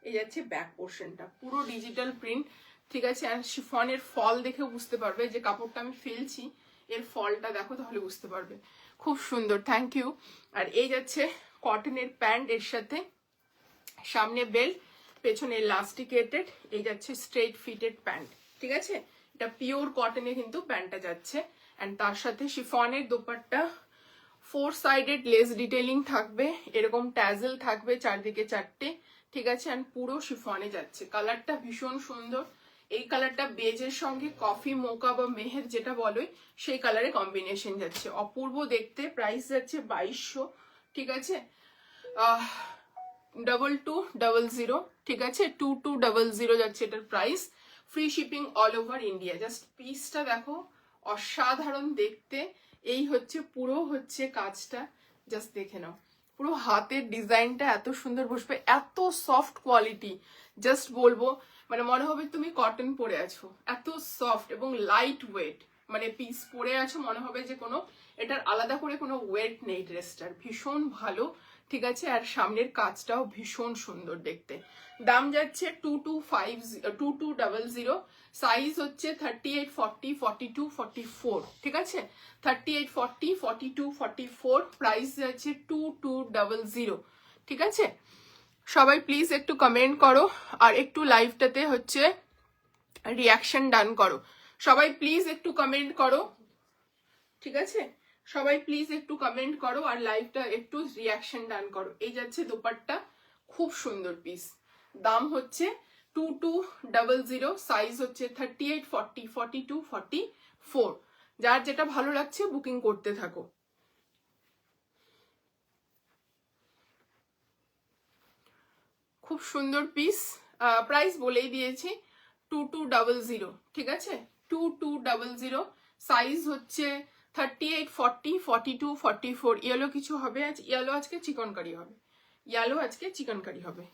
এই যাচ্ছে ব্যাক পোর্শনটা, পুরো ডিজিটাল প্রিন্ট। ঠিক আছে, আর শিফনের ফল দেখেও বুঝতে পারবে, যে কাপড়টা আমি ফেলছি এর ফলটা দেখো তাহলে বুঝতে পারবে, খুব সুন্দর, থ্যাংক ইউ। আর এই যাচ্ছে কটনের প্যান্ট, এর সাথে সামনে বেল্ট, পেছনে ইলাস্টিকেটেড, এই যাচ্ছে স্ট্রেট ফিটেড প্যান্ট। ঠিক আছে, এটা পিওর কটনে কিন্তু প্যান্টটা যাচ্ছে, অ্যান্ড তার সাথে শিফনের দোপাট্টা, 4 সাইডেড লেস ডিটেইলিং থাকবে, এরকম ট্যাজেল থাকবে চারদিকে 4টে। ঠিক আছে, অ্যান্ড পুরো শিফনে যাচ্ছে, কালারটা ভীষণ সুন্দর। এই কালারটা বেজের সঙ্গে কফি মোকা বা মেহের যেটা বলোই সেই কালারে কম্বিনেশন যাচ্ছে, অপূর্ব দেখতে। প্রাইস যাচ্ছে 2200, ঠিক আছে। 2200, ঠিক আছে, 2200 যাচ্ছে এটার price. Free shipping all over India. Just পিসটা দেখো, অসাধারণ দেখতে। এই হচ্ছে পুরো হচ্ছে কাজটা, জাস্ট দেখে নাও। পুরো হাতের ডিজাইনটা এত সুন্দর বসবে, এত সফট কোয়ালিটি, জাস্ট বলবো মানে মনে হবে তুমি কটন পরে আছো, এত সফট এবং লাইট ওয়েট। মানে পিস পরে আছো মনে হবে যে কোনো এটার আলাদা করে কোনো ওয়েট নেই ড্রেসটার, ভীষণ ভালো, ঠিক আছে। আর সামনের কাজটাও ভীষণ সুন্দর দেখতে। দাম যাচ্ছে 2200, সাইজ হচ্ছে 38, 40, 42, 44, ঠিক আছে। 38, 40, 42, 44, প্রাইস যাচ্ছে 2200, ঠিক আছে। সবাই প্লিজ একটু কমেন্ট করো আর একটু লাইভটাতে হচ্ছে রিয়াকশন ডান করো। সবাই প্লিজ একটু কমেন্ট করো, ঠিক আছে। সবাই প্লিজ একটু কমেন্ট করো আর লাইভটা একটু রিয়াকশন ডান করো। এই যাচ্ছে দোপাট্টা, খুব সুন্দর পিস। দাম হচ্ছে 2200, সাইজ হচ্ছে 38, 40, 42, 44। যার যেটা ভালো লাগছে বুকিং করতে থাকো। খুব সুন্দর পিস। প্রাইস বলেই দিয়েছি 2200, ঠিক আছে। 2200, সাইজ হচ্ছে 38, 40, 42, 44। ইয়েলো কিছু হবে আজ, ইয়েলো আজকে চিকন কারি হবে, ইয়েলো আজকে চিকন কারি হবে।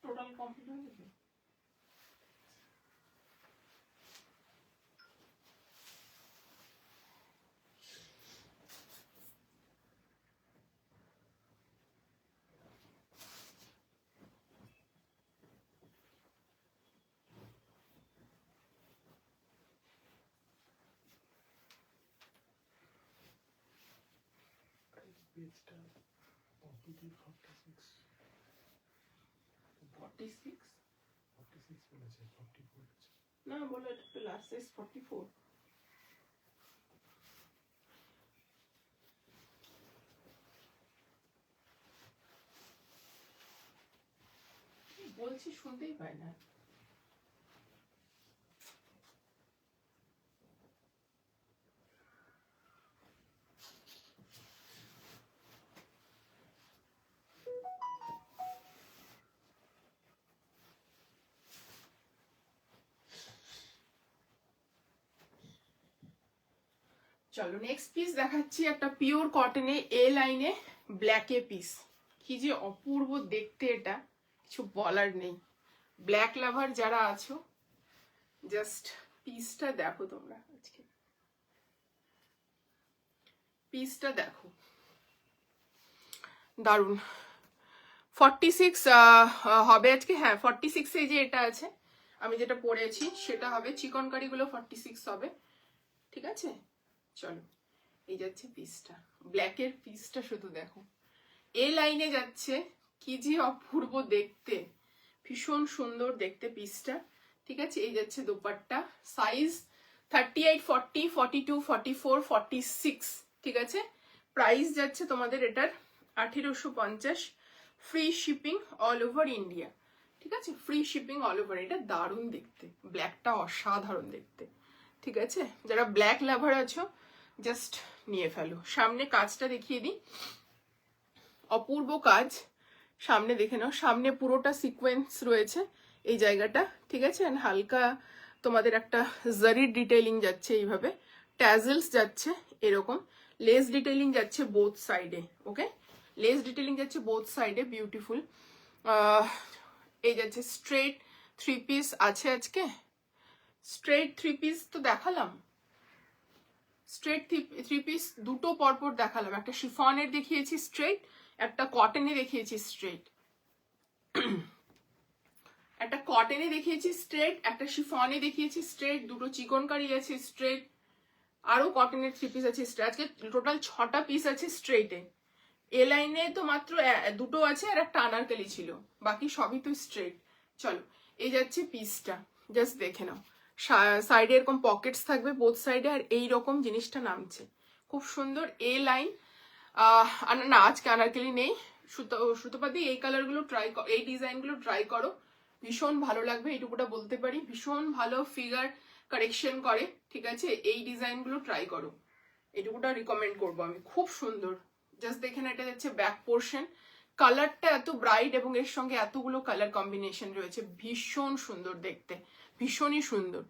টোটাল কমপ্লিট হয়ে গেছে। পেজটা কমপ্লিটলি 46 46 46 বলেছে, 44 আছে। না বলো, এটা তো লাস্ট সাইজ 44। বলছি শুনতেই পায় না। চলো নেক্সট পিস দেখাচ্ছি, একটা পিওর কটনে এ লাইনে ব্ল্যাকে পিস। কি যে অপূর্ব দেখতে, এটা কিছু বলার নেই। ব্ল্যাক লাভার যারা আছো জাস্ট পিসটা দেখো তোমরা, আজকে পিসটা দেখো, দারুন। 46 হবে আজকে, হ্যাঁ 46 এই যে এটা আছে আমি যেটা পরেছি সেটা হবে, চিকন কারিগুলো 46 হবে, ঠিক আছে। চলো এই যাচ্ছে পিসটা, ব্ল্যাকের পিসটা শুধু দেখো, এ লাইনে যাচ্ছে, কি যে অপূর্ব দেখতে, ভীষণ সুন্দর দেখতে পিসটা, ঠিক আছে। এই যাচ্ছে দোপাট্টা, সাইজ 38, 40, 42, 44, 46, ঠিক আছে। প্রাইস যাচ্ছে তোমাদের এটার 1850, free shipping all over India, ঠিক আছে। Free shipping all over. এটা দারুণ দেখতে, ব্ল্যাকটা অসাধারণ দেখতে, ঠিক আছে। যারা ব্ল্যাক লাভার আছো জাস্ট নিয়ে ফেলো। সামনে কাজটা দেখিয়ে দিই, অপূর্ব কাজ। সামনে দেখে নাও, সামনে পুরোটা সিকোয়েন্স রয়েছে এই জায়গাটা, ঠিক আছে। এন্ড হালকা তোমাদের একটা জারির ডিটেইলিং যাচ্ছে এইভাবে, ট্যাজেলস যাচ্ছে এরকম, লেস ডিটেইলিং যাচ্ছে বোথ সাইডে, ওকে। লেস ডিটেইলিং যাচ্ছে বোথ সাইডে, বিউটিফুল। এই যাচ্ছে স্ট্রেট থ্রি পিস আছে আজকে, স্ট্রেট থ্রি পিস তো দেখালাম, স্ট্রেট থ্রি পিস দুটো পরপর দেখালাম, একটা শিফনের দেখিয়েছি স্ট্রেট, একটা কটনে দেখিয়েছি স্ট্রেট, একটা কটনে দেখিয়েছি স্ট্রেট, একটা শিফনে দেখিয়েছি স্ট্রেট, দুটো চিকন কারি আছে স্ট্রেট, আরো কটনের থ্রি পিস আছে স্ট্রেট। আজকে টোটাল 6টা পিস আছে স্ট্রেটে। এ লাইনে তো মাত্র দুটো আছে আর একটা আনারকলি ছিল, বাকি সবই তো স্ট্রেট। চলো এই যাচ্ছে পিসটা, জাস্ট দেখে নাও, সাইডে এরকম পকেটস থাকবে বোথ সাইডে, আর এইরকম জিনিসটা নামছে, খুব সুন্দর এ লাইন। না আজকে আনারকলি নেই। সুতোপাদি এই কালারগুলো এই ডিজাইনগুলো ট্রাই করো, ভীষণ ভালো লাগবে, এইটুকুটা বলতে পারি। ভীষণ ভালো ফিগার কারেকশন করে, ঠিক আছে? এই ডিজাইনগুলো ট্রাই করো, এটুকুটা রিকমেন্ড করবো আমি। খুব সুন্দর, জাস্ট দেখে না, এটা যাচ্ছে ব্যাক পোর্শন, কালারটা এত ব্রাইট এবং এর সঙ্গে এতগুলো কালার কম্বিনেশন রয়েছে, ভীষণ সুন্দর দেখতে, ভীষণই সুন্দর।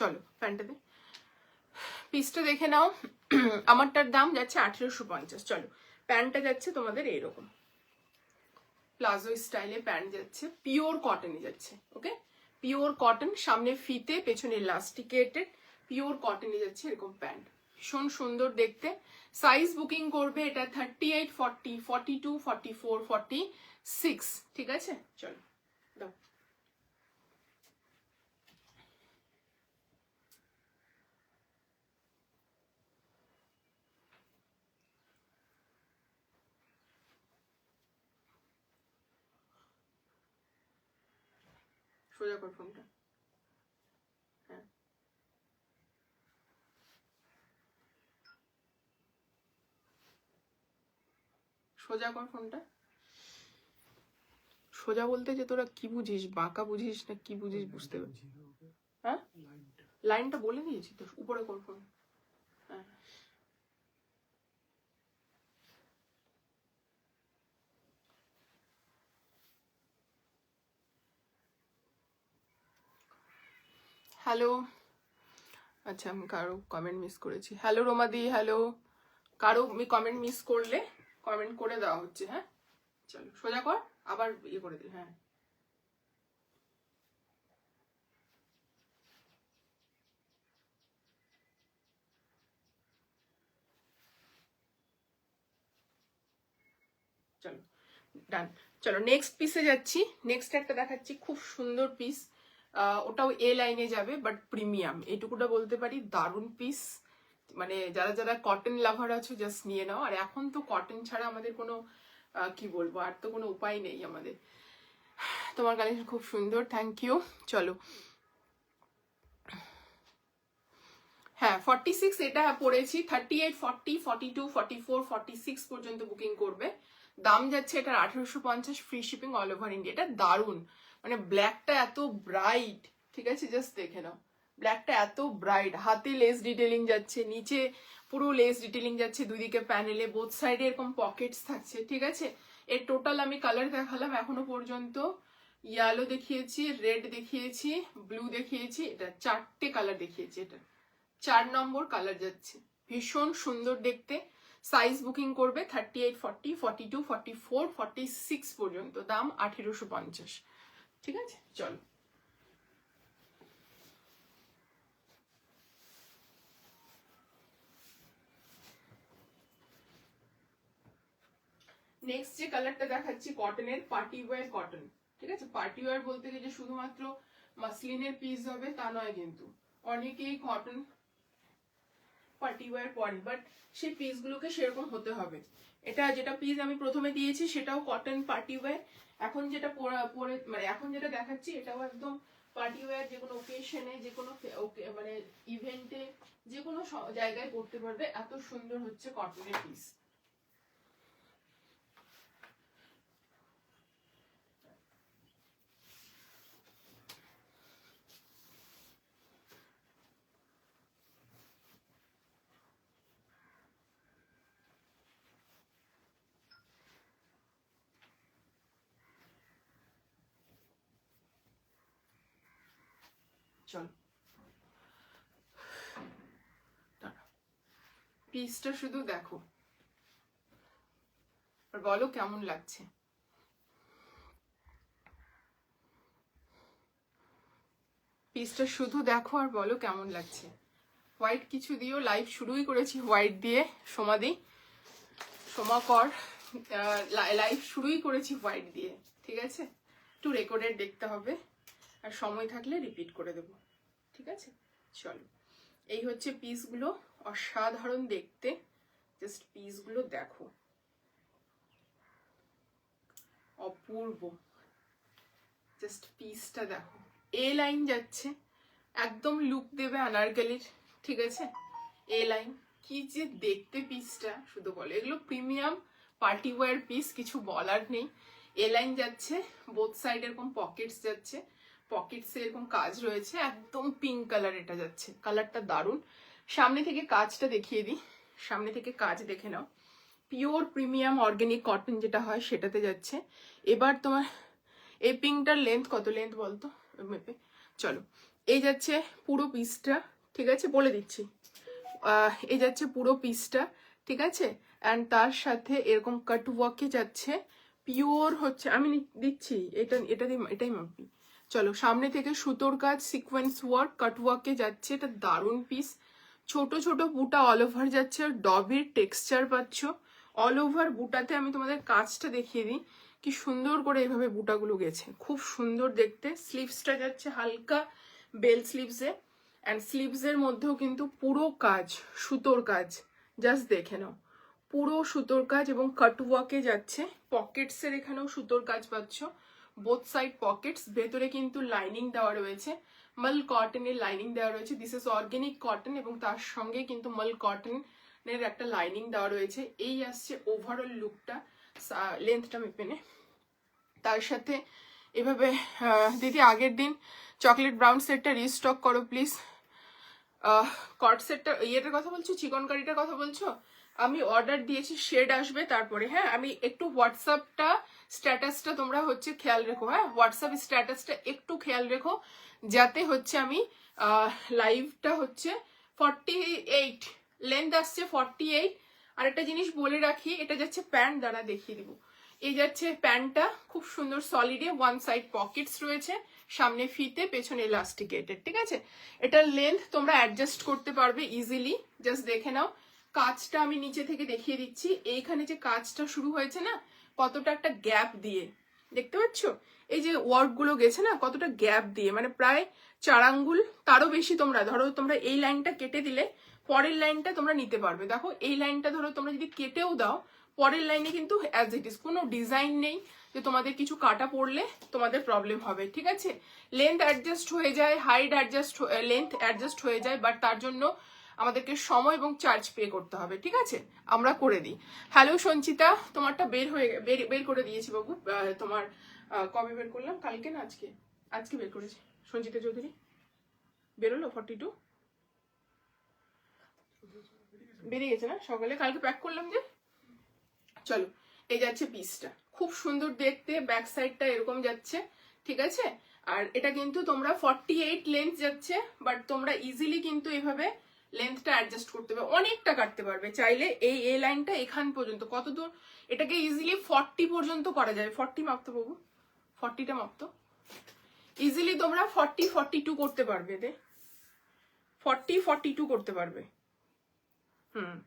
চলো প্যান্টটাতে পিসটা দেখে নাও। আমারটার দাম যাচ্ছে 1850। চলো প্যান্টটা যাচ্ছে তোমাদের এইরকম প্লাজো স্টাইলে প্যান্ট যাচ্ছে, পিওর কটনে যাচ্ছে। ওকে, পিওর কটন, সামনে ফিতে, পেছনে ইলাস্টিকেটেড, পিওর কটনে যাচ্ছে এরকম প্যান্ট, ভীষণ সুন্দর দেখতে। সাইজ বুকিং করবে এটা 38, 40, 42, 44, 46, ঠিক আছে? চলো দাও। সোজা কর ফোনটা, হ্যাঁ সোজা কর ফোনটা। সোজা বলতে যে তোরা কি বুঝিস, বাঁকা বুঝিস না কি বুঝিস বুঝতে পারছি। হ্যাঁ লাইনটা বলে দিয়েছি তো, উপরে কর ফোন। হ্যাঁ হ্যালো, আচ্ছা আমি কারো কমেন্ট মিস করেছি। হ্যালো রোমাদি, হ্যালো। কারো কমেন্ট মিস করলে কমেন্ট করে দেওয়া হচ্ছে, হ্যাঁ? চলো সোজা কর, আবার ইয়ে করে দিই, হ্যাঁ চলো ডান। চলো নেক্সট পিসে যাচ্ছি। নেক্সট একটা দেখাচ্ছি, খুব সুন্দর পিস, ওটাও এ লাইনে যাবে বাট প্রিমিয়াম, এইটুকুটা বলতে পারি। দারুণ পিস, মানে যারা যারা কটন লাভার আছো জাস্ট নিয়ে নাও। আর এখন তো কটন ছাড়া আমাদের কোনো কি বলবো, আর তো কোনো উপায় নেই আমাদের। তোমার কালেকশন খুব সুন্দর, থ্যাংক ইউ। চলো হ্যাঁ 46 এটা পড়েছি, 38, 40, 42, 44, 46 পর্যন্ত বুকিং করবে। দাম যাচ্ছে এটার 1850, free shipping all over India. এটা দারুণ, মানে ব্ল্যাকটা এত ব্রাইট, ঠিক আছে? জাস্ট দেখে নাও, ব্ল্যাকটা এত ব্রাইট, হাতে লেস ডিটেলিং যাচ্ছে, নিচে পুরো লেস ডিটেলিং যাচ্ছে, দুই দিকে প্যানেলে, বোথ সাইডে এরকম পকেটস থাকছে, ঠিক আছে? এর টোটাল আমি কালার দেখালাম এখনো পর্যন্ত, ইয়েলো দেখিয়েছি, রেড দেখিয়েছি, ব্লু দেখিয়েছি, এটা 4টে কালার দেখিয়েছি, এটা 4 নম্বর কালার যাচ্ছে, ভীষণ সুন্দর দেখতে। সাইজ বুকিং করবে 38, 40, 42, 44, 46 পর্যন্ত, দাম 1850, ঠিক আছে? চলো নেক্সট যে কালারটা দেখাচ্ছি কটনের, পার্টি ওয়্যার কটন, ঠিক আছে? পার্টি ওয়্যার বলতে গিয়ে যে শুধুমাত্র মাসলিনের পিস হবে তা নয়, কিন্তু অনেকেই কটন পার্টি ওয়্যার পরে, বাট সেই পিসগুলোকে সেরকম হতে হবে। এটা যেটা পিস আমি প্রথমে দিয়েছি সেটাও কটন পার্টি ওয়্যার, এখন যেটা পরে মানে এখন যেটা দেখাচ্ছি এটাও একদম পার্টি ওয়্যার, যে কোনো ওকেশনে, যে কোনো মানে ইভেন্টে, যে কোনো জায়গায় পড়তে পারবে, এত সুন্দর হচ্ছে কটনের পিস। চল পিসটা শুধু দেখো আর বলো কেমন লাগছে। পিসটা শুধু দেখো আর বলো কেমন লাগছে। হোয়াইট কিছু দিও, লাইভ শুরুই করেছি হোয়াইট দিয়ে, সোমা কর, লাইভ শুরুই করেছি হোয়াইট দিয়ে, ঠিক আছে? একটু রেকর্ডেড দেখতে হবে, আর সময় থাকলে রিপিট করে দেব, ঠিক আছে? চলো এই হচ্ছে পিসগুলো, অসাধারণ দেখতে, জাস্ট পিসগুলো দেখো, অপূর্ব, জাস্ট পিসটা দেখো, এ লাইন যাচ্ছে, একদম লুক দেবে আনারকলির, ঠিক আছে? এ লাইন কি যে দেখতে পিসটা, শুধু বলে এগুলো প্রিমিয়াম পার্টি ওয়্যার পিস, কিছু বলার নেই। এ লাইন যাচ্ছে, বোথ সাইড এরকম পকেটস যাচ্ছে, পকেটসে এরকম কাজ রয়েছে, একদম পিঙ্ক কালার এটা যাচ্ছে, কালারটা দারুণ। সামনে থেকে কাজটা দেখিয়ে দিই, সামনে থেকে কাজ দেখে নাও। পিওর প্রিমিয়াম অর্গানিক কটন যেটা হয় সেটাতে যাচ্ছে। এবার তোমার এই পিঙ্কটার লেন্থ কত, লেন্থ বলতো মেপে, চলো। এই যাচ্ছে পুরো পিসটা, ঠিক আছে, বলে দিচ্ছি। এই যাচ্ছে পুরো পিসটা, ঠিক আছে, অ্যান্ড তার সাথে এরকম কাট ওয়ার্কে যাচ্ছে, পিওর হচ্ছে, আমি দিচ্ছি এটাই মাপবি। চলো, সামনে থেকে সুতোর কাজ, সিকোয়েন্স ওয়ার্ক, কাট ওয়ার্কে যাচ্ছে, এটা দারুণ পিস। ছোট ছোট বুটা অল ওভার যাচ্ছে, আর ডবির টেক্সচার পাচ্ছ অল ওভার বুটাতে। আমি তোমাদের কাজটা দেখিয়ে দিই, কি সুন্দর করে এভাবে বুটাগুলো গেছে, খুব সুন্দর দেখতে। স্লিভসটা যাচ্ছে হালকা বেল স্লিভসে, অ্যান্ড স্লিভসের মধ্যেও কিন্তু পুরো কাজ, সুতোর কাজ, জাস্ট দেখে নাও, পুরো সুতোর কাজ এবং কাট ওয়ার্কে যাচ্ছে। পকেটসের এখানেও সুতোর কাজ পাচ্ছ, বোথ সাইড পকেটস। ভেতরে কিন্তু লাইনিং দেওয়া রয়েছে, মাল কটনের লাইনিং দেওয়া রয়েছে। দিস ইজ অর্গানিক কটন এবং তার সঙ্গে কিন্তু মাল কটনের একটা লাইনিং দেওয়া রয়েছে। এই আসছে ওভারঅল লুকটা। লেন্থটা মেপে নে। তার সাথে এভাবে দিদি আগের দিন চকলেট ব্রাউন সেটটা রিস্টক করো প্লিজ। কট সেটটা ইয়েটার কথা বলছো, চিকন কারিটার কথা বলছো? আমি অর্ডার দিয়েছি, শেড আসবে তারপরে। হ্যাঁ, আমি একটু হোয়াটসঅ্যাপটা স্ট্যাটাসটা তোমরা হচ্ছে খেয়াল রেখো, হ্যাঁ, হোয়াটসঅ্যাপ স্ট্যাটাসটা একটু খেয়াল রেখো, যাতে হচ্ছে আমি লাইভটা হচ্ছে 48 লেন্থ আসছে, 48। আর একটা জিনিস বলে রাখি, এটা যাচ্ছে প্যান্ট, দ্বারা দেখিয়ে দিব। এই যাচ্ছে প্যান্টটা, খুব সুন্দর সলিডে, ওয়ান সাইড পকেটস রয়েছে, সামনে ফিতে, পেছনে ইলাস্টিকেটেড, ঠিক আছে? এটার লেন্থ তোমরা অ্যাডজাস্ট করতে পারবে ইজিলি, জাস্ট দেখে নাও। কাজটা আমি নিচে থেকে দেখিয়ে দিচ্ছি, এইখানে যে কাজটা শুরু হয়েছে না, কতটা একটা গ্যাপ দিয়ে, দেখতে পাচ্ছ? এই যে ওয়ার্ক গুলো গেছে না, কতটা গ্যাপ দিয়ে, মানে প্রায় 4 আঙ্গুল, তারও বেশি। তোমরা ধরো, তোমরা এই লাইনটা কেটে দিলে পরের লাইনটা তোমরা নিতে পারবে। দেখো, এই লাইনটা ধরো তোমরা যদি কেটেও দাও, পরের লাইনে কিন্তু অ্যাজ ইট ইজ, কোনো ডিজাইন নেই যে তোমাদের কিছু কাটা পড়লে তোমাদের প্রবলেম হবে, ঠিক আছে? লেন্থ অ্যাডজাস্ট হয়ে যায়, হাইট অ্যাডজাস্ট, লেন্থ অ্যাডজাস্ট হয়ে যায়, বাট তার জন্য আমাদেরকে সময় এবং চার্জ পে করতে হবে, ঠিক আছে? আমরা করে দিই। হ্যালো সঞ্চিতা, তোমারটা বের করে দিয়েছি বাবু। তোমার কবে বের করলাম? কালকে না আজকে? আজকে বের করেছি। সঞ্চিতা চৌধুরী বেরোলো 42, বেরিয়ে গেছে না সকালে, কালকে প্যাক করলাম যে। চলো, এই যাচ্ছে পিসটা, খুব সুন্দর দেখতে, ব্যাক সাইডটা এরকম যাচ্ছে, ঠিক আছে? আর এটা কিন্তু তোমরা 48 লেন্থ যাচ্ছে, বাট তোমরা ইজিলি কিন্তু এভাবে লেন্থটা অ্যাডজাস্ট করতে পারবে, অনেকটা কাটতে পারবে চাইলে। এই এ লাইনটা এখান পর্যন্ত, কত দূর, এটাকে ইজিলি 40 পর্যন্ত করা যাবে। 40 মাপতো বাবু, 40টা মাপতো। ইজিলি তোমরা 40, 42 করতে পারবে, 40, 42 করতে পারবে।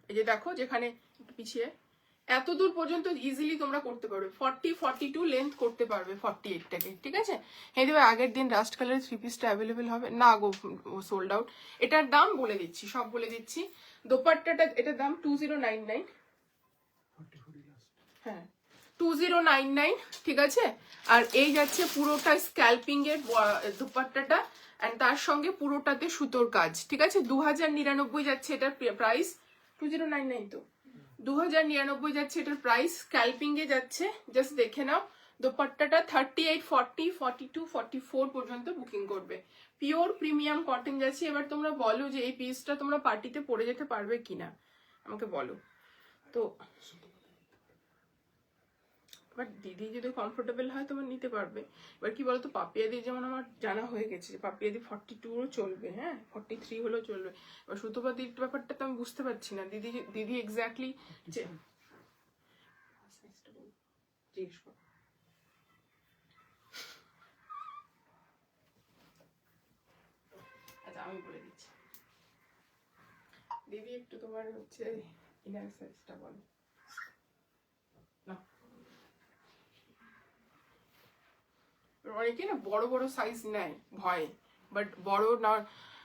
এই যে দেখো, যেখানে একটু পিছিয়ে, এত দূর পর্যন্ত ইজিলি তোমরা করতে পারবে, 40, 42 লেন্থ করতে পারবে 48টাকে, ঠিক আছে? হ্যাঁ দেবে, আগের দিন রাস্ট কালারের 3 পিসটা অ্যাভেলেবেল হবে না গো, সোল্ড আউট। এটার দাম বলে দিচ্ছি, সব বলে দিচ্ছি। দোপাট্টাটা, এটার দাম 2099, 44 লাস্ট। হ্যাঁ 2099, ঠিক আছে? আর এই যাচ্ছে পুরোটা স্ক্যাল্পিং এর দোপাট্টাটা, এন্ড তার সঙ্গে পুরোটাতে সুতোর কাজ, ঠিক আছে? 2099 যাচ্ছে এটার প্রাইস। 2099 তো 2099 যাচ্ছে এটার প্রাইস, স্ক্যাল্পিং এ যাচ্ছে, জাস্ট দেখে নাও। দোপাট্টাটা 38, 40, 42, 44 পর্যন্ত বুকিং করবে। পিওর প্রিমিয়াম কটন যাচ্ছে। এবার তোমরা বলো যে এই পিসটা তোমরা পার্টিতে পরে যেতে পারবে কিনা, আমাকে বলো তো। এবার দিদি যদি কমফোর্টেবল হয় তোমার নিতে পারবে। এবার কি বলতো, পাপিয়াদি যেমন আমার জানা হয়ে গেছে যে পাপিয়াদি 42 চলবে, হ্যাঁ 43 হলেও চলবে। এবার সুতোপাতির ব্যাপারটা তো আমি বুঝতে পারছি না, দিদি এক্স্যাক্টলি জিজ্ঞেস করো। আচ্ছা আমি বলে দিচ্ছি, দিদি একটু তোমার হচ্ছে ইনার সাইজটা বলো না। অনেকে না বড় বড় সাইজ নেয় ভয়ে, বাট বড় না।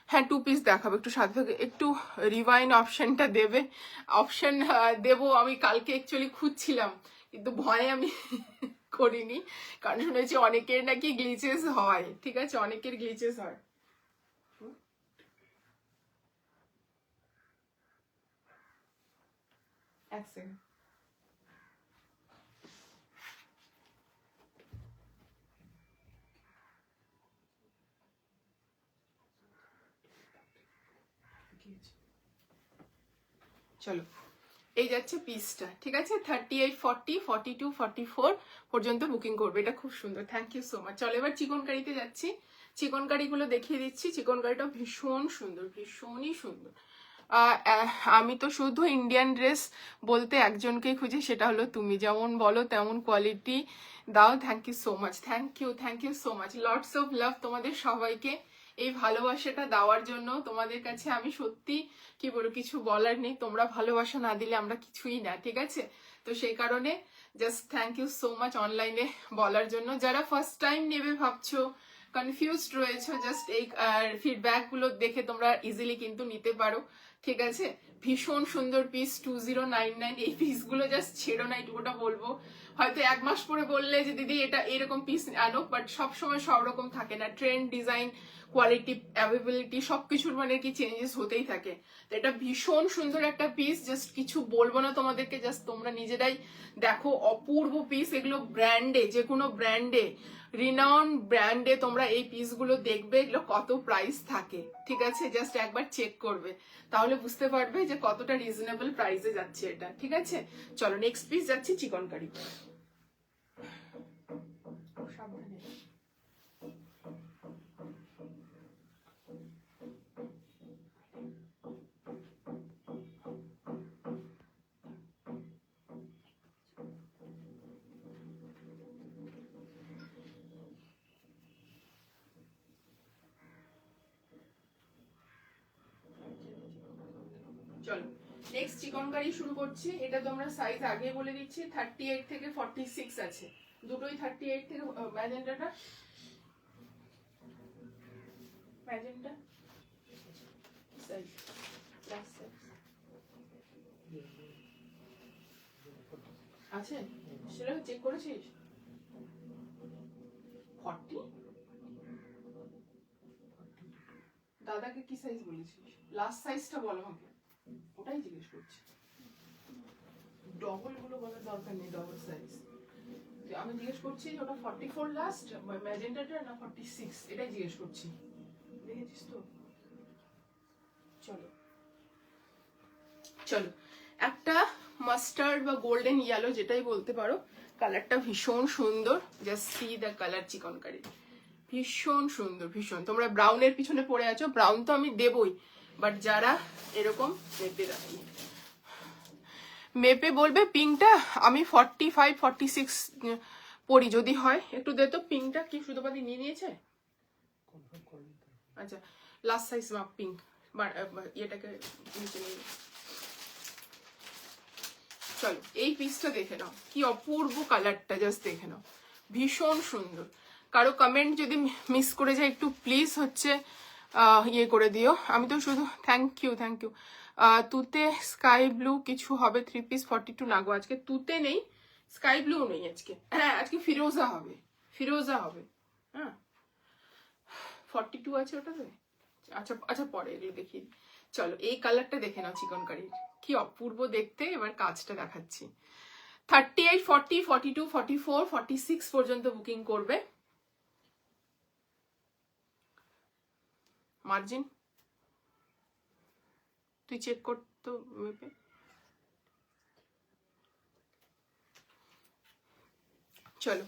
হ্যাঁ 2 পিস দেখাবো, একটু সাথে থেকে একটু রিভাইন অপশনটা দেবে। অপশন দেবো আমি, কালকে অ্যাকচুয়ালি খুঁজছিলাম, কিন্তু ভয়ে আমি করিনি, কারণ শুনেছি অনেকের নাকি গ্লিচেস হয়। ঠিক আছে, অনেকের গ্লিচেস হয়। এক সেকেন্ড। চলো, এই যাচ্ছে পিসটা। ঠিক আছে, 38, 40, 42, 44 পর্যন্ত বুকিং করবে। এটা খুব সুন্দর, থ্যাংক ইউ সো মাচ। চলো এবার চিকন কারিতে যাচ্ছি। চিকন কারিগুলো দেখিয়ে দিচ্ছি। চিকন কারিটা ভীষণ সুন্দর, ভীষণই সুন্দর। আমি তো শুধু ইন্ডিয়ান ড্রেস বলতে একজনকেই খুঁজি, সেটা হলো তুমি। যেমন বলো তেমন কোয়ালিটি দাও। Thank you so much, thank you so much, lots of love তোমাদের সবাইকে এই ভালোবাসাটা দেওয়ার জন্য। তোমাদের কাছে আমি সত্যি কি বলবো, কিছু বলার নেই। তোমরা ভালোবাসা না দিলে আমরা কিছুই না। ঠিক আছে, তো সেই কারণে just thank you so much অনলাইনে বলার জন্য। যারা ফার্স্ট টাইম নেবে ভাবছো, কনফিউজড রয়েছে, জাস্ট এই ফিডব্যাক গুলো দেখে তোমরা ইজিলি কিন্তু নিতে পারো। ঠিক আছে, ভীষণ সুন্দর পিস, 2099। এই পিসগুলো জাস্ট ছেড়ো না, এইটুকুটা বলবো। হয়তো এক মাস পরে বললে যে দিদি এটা এরকম পিস আনো, বাট সবসময় সব রকম থাকে না। ট্রেন্ড, ডিজাইন, কোয়ালিটি, অ্যাভেলেবিলিটি সবকিছুর মানে কি চেঞ্জেস হতেই থাকে। তো এটা ভীষণ সুন্দর একটা পিস, জাস্ট কিছু বলবো না তোমাদেরকে, জাস্ট তোমরা নিজেরাই দেখো। অপূর্ব পিস এগুলো, ব্র্যান্ডে, যে কোনো ব্র্যান্ডে, রিনাউন ব্র্যান্ডে তোমরা এই পিসগুলো দেখবে এগুলো কত প্রাইস থাকে। ঠিক আছে, জাস্ট একবার চেক করবে, তাহলে বুঝতে পারবে যে কতটা রিজনেবল প্রাইসে যাচ্ছে এটা। ঠিক আছে, চলো নেক্সট পিস যাচ্ছি চিকন কারি। সাবধানে। চলো নেক্সট চিকন কারি শুরু করছি। এটা তোমরা সাইজ আগে বলে দিচ্ছি, 38 থেকে 46 আছে, দুটোই 38 থেকে। ম্যাজেন্টাটা, ম্যাজেন্টা সাইজ, লাস্ট সাইজ আছে, সেটা চেক করেছিস? 40? দাদাকে কি সাইজ বলেছিস? লাস্ট সাইজটা বলো আমাকে, ওটাই জিজ্ঞেস করছি। ডবল গুলো বলার দরকার নেই, ডবল সাইজ আমি জিজ্ঞেস করছি। ওটা 44 লাস্ট ম্যাজেন্টাটা না 46, এটাই জিজ্ঞেস করছি। দেখেছিস তো? চলো চলো, একটা মাস্টার্ড বা গোল্ডেন ইয়েলো যেটাই বলতে পারো, কালারটা ভীষণ সুন্দর। জাস্ট সি দ্য কালার চিকন কারি, ভীষণ সুন্দর, ভীষণ। তোমরা ব্রাউনের পিছনে পড়ে আছো, ব্রাউন তো আমি দেবই, বাট যারা এরকম মেপে রাখি, মেপে বলবে পিঙ্কটা আমি 45, 46 পরি যদি হয়। একটু দে তো পিঙ্কটা, কি সুতোপাতি নিয়ে নিয়েছে? আচ্ছা, লাস্ট সাইজ মাপ পিঙ্ক, এটাকে নিচে নিয়ে। চলো এই পিসটা দেখে নাও, কি অপূর্ব কালারটা, জাস্ট দেখে নাও, ভীষণ সুন্দর। কারো কমেন্ট যদি মিস করে যায় একটু প্লিজ হচ্ছে ইয়ে করে দিও। আমি তো শুধু থ্যাংক ইউ তুতে স্কাই ব্লু কিছু হবে 3 পিস 42 না গো, আজকে তুতে নেই, স্কাই ব্লু নেই আজকে। হ্যাঁ আজকে ফিরোজা হবে, ফিরোজা হবে। হ্যাঁ 42 আছে ওটাতে। আচ্ছা আচ্ছা, পরে এগুলো দেখি। চলো এই কালারটা দেখে নাও চিকন কারির, কি অপূর্ব দেখতে। এবার কাজটা দেখাচ্ছি। 38, 40, 42, 44, 46 পর্যন্ত বুকিং করবে। মার্জিন তুই চেক করতো মেপে। চলো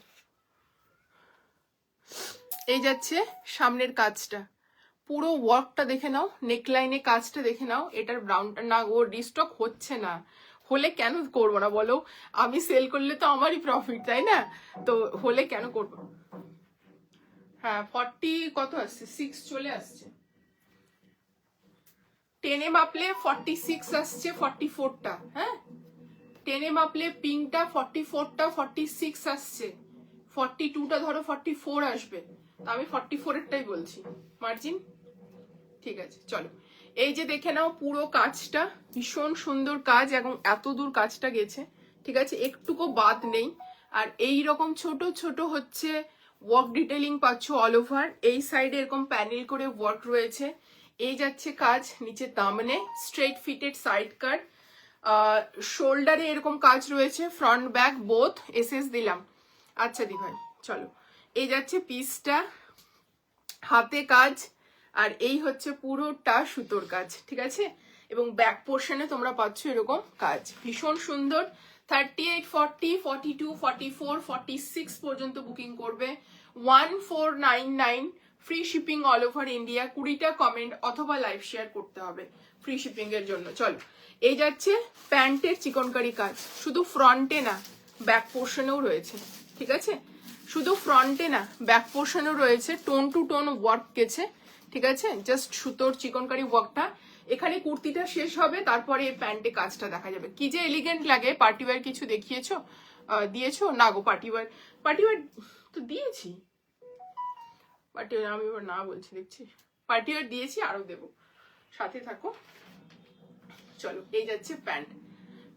এই যাচ্ছে সামনের কাজটা, পুরো ওয়ার্কটা দেখে নাও, নেকলাইনে কাজটা দেখে নাও। এটার ব্রাউনটা না ও রিস্টক হচ্ছে না, হলে কেন করবো না বলো? আমি সেল করলে তো আমারই প্রফিট, তাই না? তো হলে কেন করবো? হ্যাঁ 40 কত আসছে, 6 চলে আসছে। 10-এ মাপলে 46 আসছে, 44টা। হ্যাঁ 10-এ মাপলে পিঙ্কটা 44টা 46 আসছে, 42টা ধরো 44 আসবে। তো আমি 44-এরটাই বলছি মার্জিন। ঠিক আছে চলো এই যে দেখে নাও পুরো কাজটা, ভীষণ সুন্দর কাজ এবং এত দূর কাজটা গেছে। ঠিক আছে একটুকু বাদ নেই। আর এই রকম ছোট ছোট হচ্ছে ওয়ার্ক ডিটেলিং পাচ্ছ অল ওভার। এই সাইডে এরকম প্যানেল করে ওয়ার্ক রয়েছে। এই যাচ্ছে কাজ, নিচে দামনে স্ট্রেট ফিটেড সাইড কাট, শোল্ডারে এরকম কাজ রয়েছে, ফ্রন্ট ব্যাক বোথ এসএস দিলাম। আচ্ছা দি ভাই চলো, এই যাচ্ছে পিসটা, হাতে কাজ, আর এই হচ্ছে পুরোটা সুতোর কাজ, ঠিক আছে। এবং ব্যাক পোর্শনে তোমরা পাচ্ছ এরকম কাজ, ভীষণ সুন্দর। 38, 40, 42, 44, 46 পর্যন্ত বুকিং করবে। 1499 free shipping all over India. 20টা কমেন্ট অথবা লাইভ শেয়ার করতে হবে ফ্রি শিপিং এর জন্য। চলো, এই যাচ্ছে প্যান্টের চিকনকারি কাজ, শুধু ফ্রন্টে না ব্যাক পোর্শনেও রয়েছে, ঠিক আছে। শুধু ফ্রন্টে না ব্যাক পোর্শনেও রয়েছে, টোন টু টোন ওয়ার্ক গেছে, ঠিক আছে। জাস্ট সুতোর চিকনকারি ওয়ার্কটা। এখানে কুর্তিটা শেষ হবে, তারপরে এই প্যান্টে কাজটা দেখা যাবে। কি যে এলিগেন্ট লাগে। পার্টিওয়ার কিছু দেখিয়েছো, দিয়েছো না গো? পার্টিওয়ার তো দিয়েছি, পার্টিওয়ার আমি এবার না বলছি, দেখছি পার্টিওয়ার দিয়েছি, আরো দেবো, সাথে থাকো। চলো, এই যাচ্ছে প্যান্ট,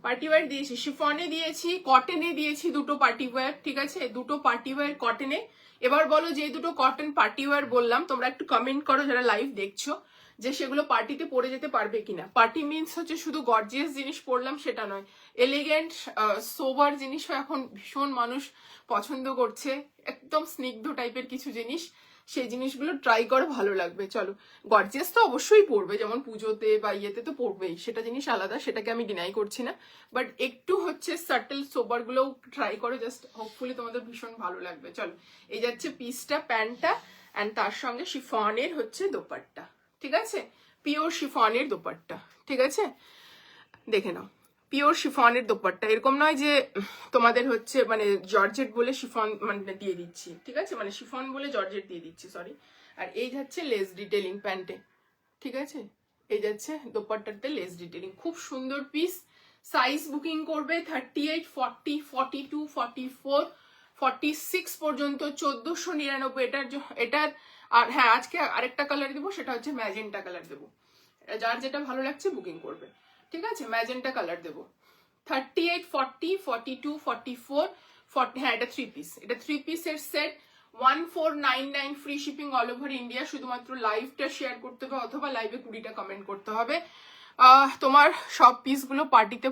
পার্টিওয়ার দিয়েছি, শিফনে দিয়েছি, কটনে দিয়েছি দুটো পার্টিওয়ার, ঠিক আছে, দুটো পার্টিওয়ার কটনে। এবার বলো, যে দুটো কটন পার্টিওয়ার বললাম, তোমরা একটু কমেন্ট করো যারা লাইভ দেখছো, যে সেগুলো পার্টিতে পরে যেতে পারবে কিনা। পার্টি মিন্স হচ্ছে শুধু গর্জিয়াস জিনিস পরলাম সেটা নয়, এলিগেন্ট সোবার জিনিসও এখন ভীষণ মানুষ পছন্দ করছে, একদম স্নিগ্ধ টাইপের কিছু জিনিস, সেই জিনিসগুলো ট্রাই করো, ভালো লাগবে। চলো, গর্জিয়াস তো অবশ্যই পড়বে, যেমন পুজোতে বা ইয়েতে তো পড়বেই, সেটা জিনিস আলাদা, সেটাকে আমি ডিনাই করছি না, বাট একটু হচ্ছে সাটেল সোবার গুলোও ট্রাই করো, জাস্ট হোপফুলি তোমাদের ভীষণ ভালো লাগবে। চলো, এই যাচ্ছে পিসটা, প্যান্টটা, অ্যান্ড তার সঙ্গে শিফনের হচ্ছে দোপাট্টা, ঠিক আছে, পিওর শিফনের দোপাট্টা, ঠিক আছে। দেখে নাও, পিওর শিফনের দোপাট্টা, এরকম নয় যে তোমাদের হচ্ছে মানে জর্জেট বলে শিফন মানে দিয়ে দিচ্ছি, ঠিক আছে, মানে শিফন বলে জর্জেট দিয়ে দিচ্ছি, সরি। আর এই যাচ্ছে লেস ডিটেলিং প্যান্টে, ঠিক আছে, এই যাচ্ছে দোপাট্টাতে লেস ডিটেলিং, খুব সুন্দর পিস। সাইজ বুকিং করবে 38, 40, 42, 44, 46 পর্যন্ত, 1499। এটার আর হ্যাঁ, আজকে আরেকটা কালার দেবো, সেটা হচ্ছে ম্যাজেন্টা কালার দেবো, যার যেটা ভালো লাগছে বুকিং করবে, ঠিক আছে। ম্যাজেন্টা কালার দেবো। 38, 40, 42, 44, 40, হ্যাঁ এটা 3 পিস, এটা 3 পিসের set. 1499 free shipping all over India. শুধুমাত্র লাইভটা শেয়ার করতে হবে অথবা লাইভে 20টা কমেন্ট করতে হবে। তোমার সব পিসগুলো পার্টিতে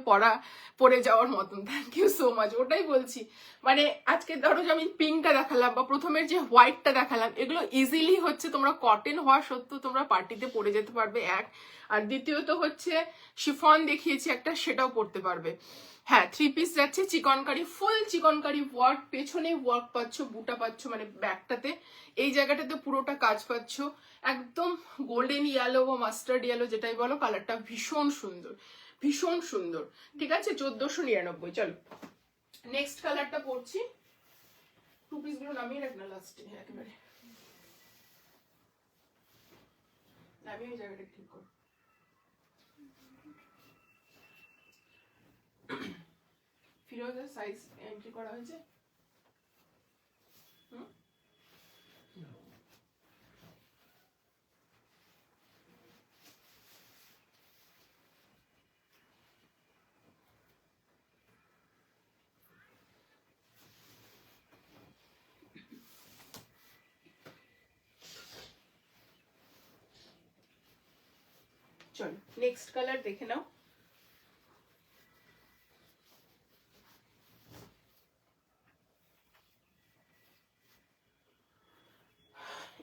পরে যাওয়ার মতন। থ্যাংক ইউ সো মাচ, ওটাই বলছি। মানে আজকে ধরো যে আমি পিঙ্কটা দেখালাম বা প্রথমের যে হোয়াইটটা দেখালাম, এগুলো ইজিলি হচ্ছে তোমরা কটন হওয়া সত্ত্বেও তোমরা পার্টিতে পরে যেতে পারবে, এক। আর দ্বিতীয়ত হচ্ছে শিফন দেখিয়েছি একটা, সেটাও পরতে পারবে। হ্যাঁ, 3 পিস যাচ্ছে চিকনকারি, ফুল চিকনকারি ওয়ার্ক, পেছনে ওয়ার্ক পাচ্ছ, বুটা পাচ্ছ, মানে ব্যাকটাতে এই জায়গাটাতে পুরোটা কাজ পাচ্ছ, একদম গোল্ডেন ইয়েলো বা মাস্টার্ড ইয়েলো যেটাই বলো, কালারটা ভীষণ সুন্দর, ভীষণ সুন্দর, ঠিক আছে। 1499। চলো, নেক্সট কালারটা পড়ছি। 2 পিস গুলো নামিয়ে রাখ না লাস্টে, একেবারে নামিয়ে ওই জায়গাটা ঠিক করো। ফিরোজের সাইজ এন্ট্রি করা হয়েছে? চলো, নেক্সট কালার দেখে নাও।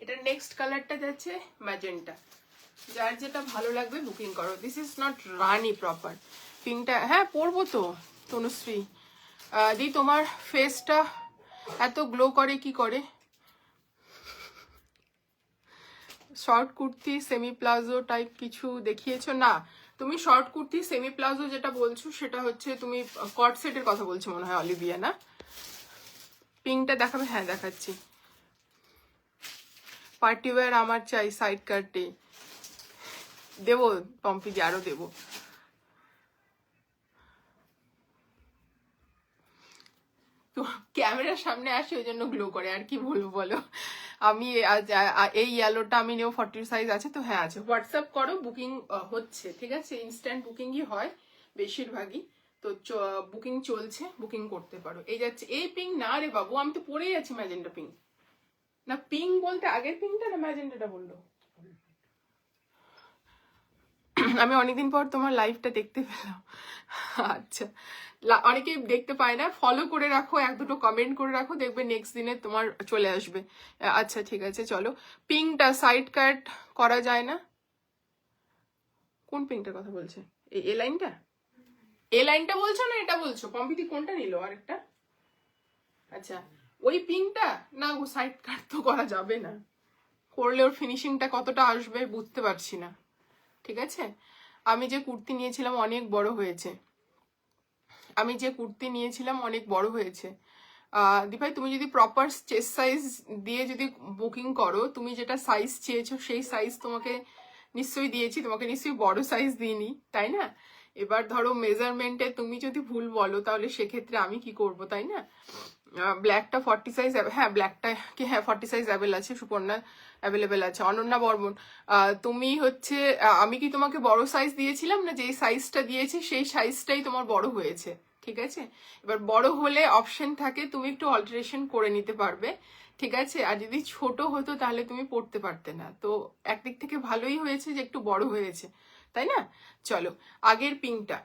এটা নেক্সট কালারটা যাচ্ছে ম্যাজেন্টা, যার যেটা ভালো লাগবে বুকিং করো। This is not rani proper পিঙ্কটা, হ্যাঁ পরবো তো তনুশ্রী দি। তোমার ফেসটা এত গ্লো করে কি করে? Short kurti semi palazzo type কিছু দেখিয়েছো না? তুমি শর্ট কুর্তি সেমি প্লাজো যেটা বলছো সেটা হচ্ছে তুমি কট সেটের কথা বলছো মনে হয়, অলিভিয়া না? পিঙ্কটা দেখাবে? হ্যাঁ দেখাচ্ছি। পার্টিওয়ার আমার চাই, সাইড কাটে দেবো পম্পিদি, আরো দেবো। তো ক্যামেরার সামনে আসে ওই জন্য গ্লো করে, আর কি বলবো বলো। আমি এই ইয়েলোটা আমি নেব, 40 সাইজ আছে তো? হ্যাঁ আছে, হোয়াটসঅ্যাপ করো, বুকিং হচ্ছে, ঠিক আছে। ইনস্ট্যান্ট বুকিংই হয় বেশিরভাগই, তো বুকিং চলছে, বুকিং করতে পারো। এই যাচ্ছে এই পিঙ্ক না রে বাবু, আমি তো পরেই আছি ম্যাজেন্টা পিঙ্ক। না পিঙ্ক বলতে আগের পিঙ্কটা না ম্যাজেন্টাটা বললো? আমি অনেকদিন পর তোমার লাইভটা দেখতে পেলাম। আচ্ছা, অনেকেই দেখতে পায় না, ফলো করে রাখো, এক দুটো কমেন্ট করে রাখো, দেখবে নেক্সট দিনে তোমার চলে আসবে। আচ্ছা ঠিক আছে, চলো। পিঙ্কটা সাইড কাট করা যায় না? কোন পিঙ্কটার কথা বলছে? এই লাইনটা? এ লাইনটা বলছো না এটা বলছো? পম্পিতি কোনটা নিল আরেকটা? আচ্ছা ওই পিঙ্কটা না, ও সাইড কাট তো করা যাবে না, করলে ওর ফিনিশিংটা কতটা আসবে বুঝতে পারছি না। ঠিক আছে, আমি যে কুর্তি নিয়েছিলাম অনেক বড় হয়েছে, আমি যে কুর্তি নিয়েছিলাম অনেক বড় হয়েছে। দীপাই তুমি যদি প্রপার চেস্ট সাইজ দিয়ে যদি বুকিং করো, তুমি যেটা সাইজ চেয়েছো সেই সাইজ তোমাকে নিশ্চয়ই দিয়েছি, তোমাকে নিশ্চয়ই বড় সাইজ দিইনি, তাই না? এবার ধরো মেজারমেন্টে তুমি যদি ভুল বলো তাহলে সেক্ষেত্রে আমি কি করব, তাই না? ব্ল্যাকটা 40 সাইজ, হ্যাঁ ব্ল্যাকটা কি, হ্যাঁ 40 সাইজ অ্যাভেল আছে, সুপর্ণা অ্যাভেলেবেল আছে। অনন্যা বর্মন, তুমি হচ্ছে আমি কি তোমাকে বড় সাইজ দিয়েছিলাম না? যেই সাইজটা দিয়েছি সেই সাইজটাই তোমার বড় হয়েছে, ঠিক আছে? এবার বড় হলে অপশন থাকে তুমি একটু অল্টারেশন করে নিতে পারবে, ঠিক আছে? আর যদি ছোট হতো তাহলে তুমি পড়তে পারতে না। তো একদিক থেকে ভালোই হয়েছে যে একটু বড় হয়েছে, তাই না? চলো আগের পিঙ্কটা।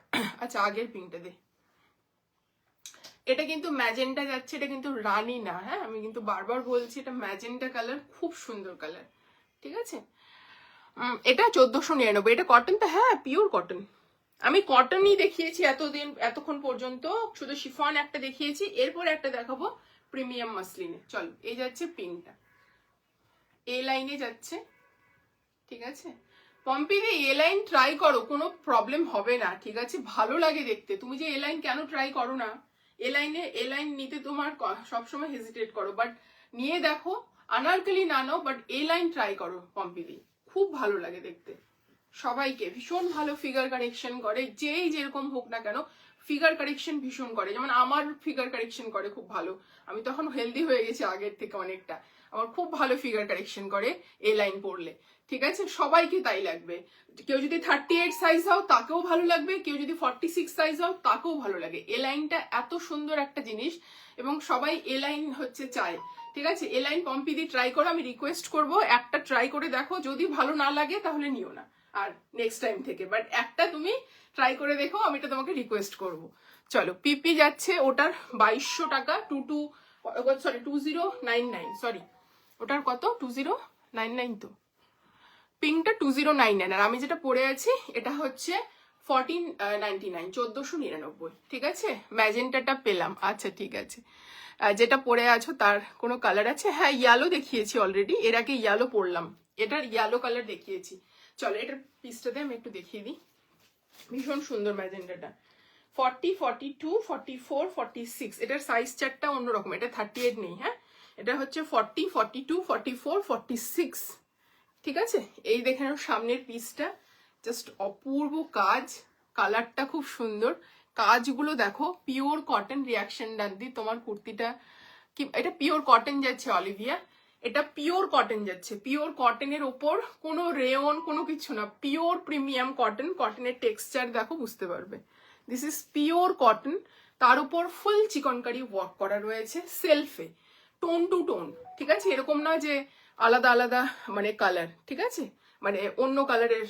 আচ্ছা আগের পিঙ্কটা দে। এটা কিন্তু ম্যাজেন্টা যাচ্ছে, এটা কিন্তু রানী না, হ্যাঁ আমি কিন্তু বারবার বলছি এটা ম্যাজেন্টা কালার, খুব সুন্দর কালার, ঠিক আছে? এটা 1499, এটা কটন তো, হ্যাঁ পিওর কটন। আমি কটনই দেখিয়েছি এতদিন, এতক্ষণ পর্যন্ত শুধু শিফন একটা দেখিয়েছি, এরপর একটা দেখাবো প্রিমিয়াম মাসলিনে। চলো এই যাচ্ছে পিঙ্কটা, এ লাইনে যাচ্ছে, ঠিক আছে? পম্পিদি এ লাইন ট্রাই করো, কোনো প্রবলেম হবে না, ঠিক আছে? ভালো লাগে দেখতে। তুমি যে এ লাইন কেন ট্রাই করো না? এ লাইন নিতে তোমার সবসময় হেজিটেট করো, বাট নিয়ে দেখো। আনারকলি না নাও, বাট এ লাইন ট্রাই করো পম্পিদি, খুব ভালো লাগে দেখতে। সবাইকে ভীষণ ভালো ফিগার কারেকশন করে, যেই যেরকম হোক না কেন ফিগার কারেকশন ভীষণ করে। যেমন আমার ফিগার কারেকশন করে খুব ভালো, আমি তখন হেলদি হয়ে গেছি আগের থেকে অনেকটা, আমার খুব ভালো ফিগার কারেকশন করে এ লাইন পরলে, ঠিক আছে? সবাইকে তাই লাগবে। কেউ যদি 38 সাইজ হও তাকেও ভালো লাগবে, কেউ যদি 46 সাইজ হও তাকেও ভালো লাগে। এ লাইনটা এত সুন্দর একটা জিনিস এবং সবাই এ লাইন হচ্ছে চায়, ঠিক আছে? এ লাইন পম্পিদি ট্রাই করো, আমি রিকোয়েস্ট করব একটা ট্রাই করে দেখো, যদি ভালো না লাগে তাহলে নিও না আর নেক্সট টাইম থেকে, বাট একটা তুমি ট্রাই করে দেখো, আমি এটা তোমাকে রিকোয়েস্ট করব। চলো পিপি যাচ্ছে, ওটার 2200 টাকা, 2099, সরি ওটার কত, 2099 তো, পিঙ্কটা 2099, আর আমি যেটা পরে আছি এটা হচ্ছে 1499, 1499, ঠিক আছে? ম্যাজেন্টাটা পেলাম, আচ্ছা ঠিক আছে। যেটা পরে আছো তার কোনো কালার আছে? হ্যাঁ ইয়েলো দেখিয়েছি অলরেডি, এর আগে ইয়েলো পরলাম, এটার ইয়েলো কালার দেখিয়েছি। চলো এটার পিসটাতে আমি একটু দেখিয়ে দিই, ভীষণ সুন্দর ম্যাজেন্টাটা। 40, 42, 44, 46, এটার সাইজ চারটা অন্যরকম, এটা 38 নেই, হ্যাঁ এটা হচ্ছে 40, 42, 44, 46, ঠিক আছে? এই দেখে নাও সামনের পিসটা, জাস্ট অপূর্ব কাজ, কালারটা খুব সুন্দর, কাজগুলো দেখো, পিওর কটন। রিয়াকশন ডান দি, তোমার কুর্তিটা কি, এটা পিওর কটন যাচ্ছে অলিভিয়া, এটা পিওর কটন যাচ্ছে, পিওর কটনের ওপর কোনো রেয়ন কোনো কিছু না, পিওর প্রিমিয়াম কটন। কটনের টেক্সচার দেখো, বুঝতে পারবে দিস ইজ পিওর কটন। তার উপর ফুল চিকনকারি ওয়ার্ক করা রয়েছে সেলফে, টোন টু টোন, ঠিক আছে? এরকম না যে আলাদা আলাদা মানে কালার, ঠিক আছে? মানে অন্য কালারের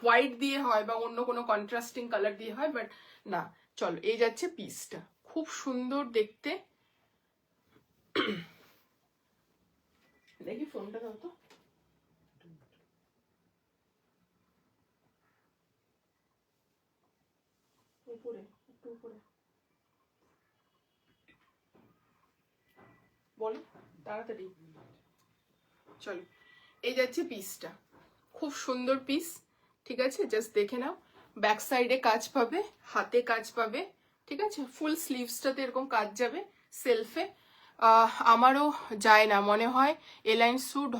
হোয়াইট দিয়ে হয় বা অন্য কোনো কন্ট্রাস্টিং কালার দিয়ে হয়, বাট না। চলো এই যাচ্ছে পিসটা, খুব সুন্দর দেখতে। দেখি ফোনটা দাও তো, উপরে একটু উপরে বলো তাড়াতাড়ি। চলো এই যাচ্ছে পিসটা, খুব সুন্দর পিস, ঠিক আছে? জাস্ট দেখে নাও, ব্যাক সাইডে কাজ পাবে, হাতে কাজ পাবে, ঠিক আছে? ফুল স্লিভসটাতে এরকম কাজ যাবে সেলফে। আমারও যায় না মনে হয় এলাইন স্যুট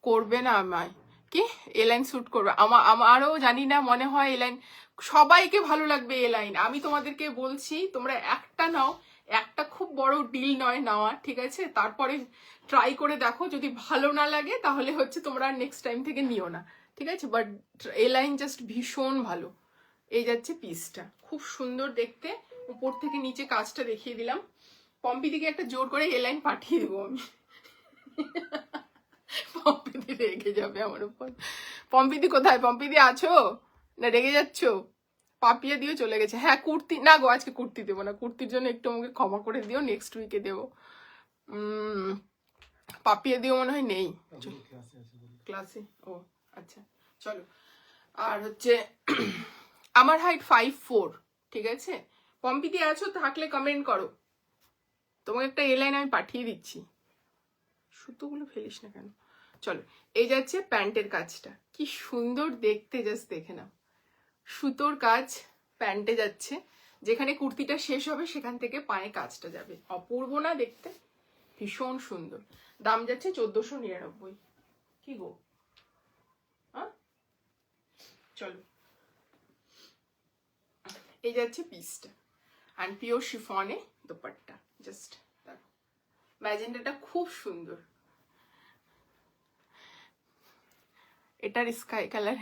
করবে না আমায়, কি এলাইন স্যুট করবে আমারও জানি না, মনে হয় এলাইন সবাইকে ভালো লাগবে। এলাইন আমি তোমাদেরকে বলছি, তোমরা একটা নাও, একটা খুব বড় ডিল নয় নেওয়া, ঠিক আছে? তারপরে ট্রাই করে দেখো, যদি ভালো না লাগে তাহলে হচ্ছে তোমরা নেক্সট টাইম থেকে নিও না, ঠিক আছে? বাট এলাইন জাস্ট ভীষণ ভালো, এই যাচ্ছে পিসটা, খুব সুন্দর দেখতে। উপর থেকে নিচে কাজটা দেখিয়ে দিলাম। পম্পিদিকে একটা জোর করে এ লাইন পাঠিয়ে দেবো আমি, পম্পিদি রেগে যাবে আমার উপর। পম্পিদি কোথায়? পম্পিদি আছো না রেগে যাচ্ছ? পাপিয়া দিও চলে গেছে। হ্যাঁ কুর্তি না গো, আজকে কুর্তি দেবো না, কুর্তির জন্য একটু আমাকে ক্ষমা করে দিও, নেক্সট উইকে দেবো। পাপিয়া দিও মনে হয় নেই ক্লাসে। ও আচ্ছা চলো। আর হচ্ছে আমার হাইট 5'4", ঠিক আছে? পম্পিদি আছো? থাকলে কমেন্ট করো, তোমাকে একটা এ লাইন আমি পাঠিয়ে দিচ্ছি। সুতোগুলো ফেলিস না কেন? চলো, এই যাচ্ছে প্যান্টের কাজটা, কি সুন্দর দেখতে, জাস্ট দেখে নাও। সুতোর কাজ প্যান্টে যাচ্ছে, যেখানে কুর্তিটা শেষ হবে সেখান থেকে পায়ে কাজটা যাবে। অপূর্ব না দেখতে? ভীষণ সুন্দর। দাম যাচ্ছে 1499। কি গো, হ্যাঁ? চলো, এই যাচ্ছে পিসটা, অ্যান্ড পিওর শিফনে দোপাট্টা। জাস্ট দেখো, ম্যাজেন্টাটা খুব সুন্দর। এটার স্কাই কালার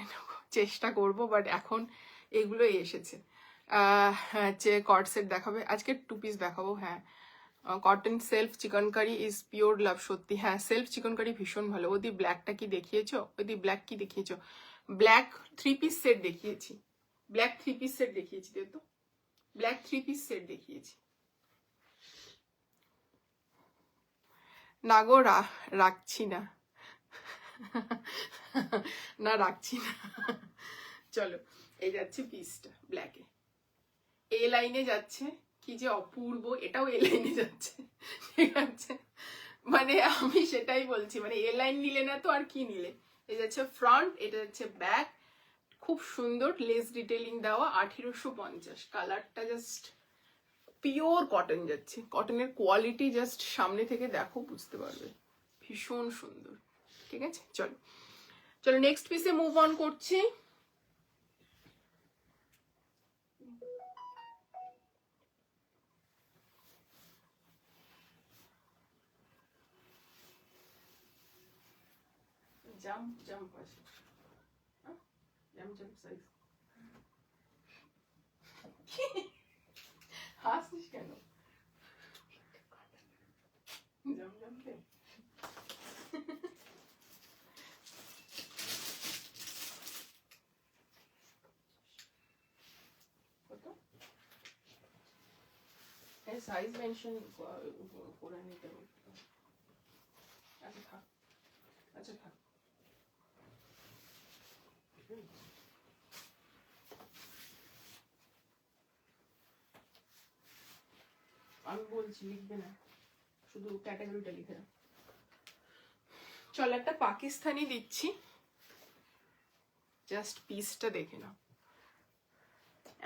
চেষ্টা করব, বাট এখন এগুলো এসেছে। হচ্ছে কট সেট দেখাবে আজকে, 2 পিস দেখাবো। হ্যাঁ, কটন সেলফ চিকন কারি ইজ পিওর লাভ। সত্যি হ্যাঁ, সেলফ চিকন কারি ভীষণ ভালো। ওদি ব্ল্যাকটা কি দেখিয়েছো? ওদি ব্ল্যাক কি দেখিয়েছো? ব্ল্যাক 3 পিস সেট দেখিয়েছি, ব্ল্যাক 3 পিস সেট দেখিয়েছি, তো ব্ল্যাক 3 পিস সেট দেখিয়েছি। না গো, রাখছি না, না রাখছি না। চলো, এই যাচ্ছে পিসটা ব্ল্যাকে, এ লাইনে যাচ্ছে, কি যে অপূর্ব। এটাও এ লাইনে যাচ্ছে, ঠিক আছে? মানে আমি সেটাই বলছি, মানে এ লাইন নিলে না তো আর কি নিলে। এই যাচ্ছে ফ্রন্ট, এটা যাচ্ছে ব্যাক, খুব সুন্দর লেস ডিটেলিং দেওয়া, 1850। কালারটা জাস্ট পিওর কটন যাচ্ছে, কটনের কোয়ালিটি জাস্ট সামনে থেকে দেখো, বুঝতে পারবে, ভীষণ সুন্দর। ঠিক আছে, চলো চলো নেক্সট পিসে মুভ অন করছি। জাম্প জাম্প আছে, জাম্প জাম্প সাইজ। হাসিস কেন? জাম্প জাম্পে কত? এই সাইজ মেনশন করে নিতে হবে। আচ্ছা থাক, আচ্ছা থাক। আমি বলছি লিখবে না, শুধু ক্যাটাগরিটা লিখে দাও। চল একটা পাকিস্তানি দিচ্ছি, জাস্ট পিসটা দেখে নাও।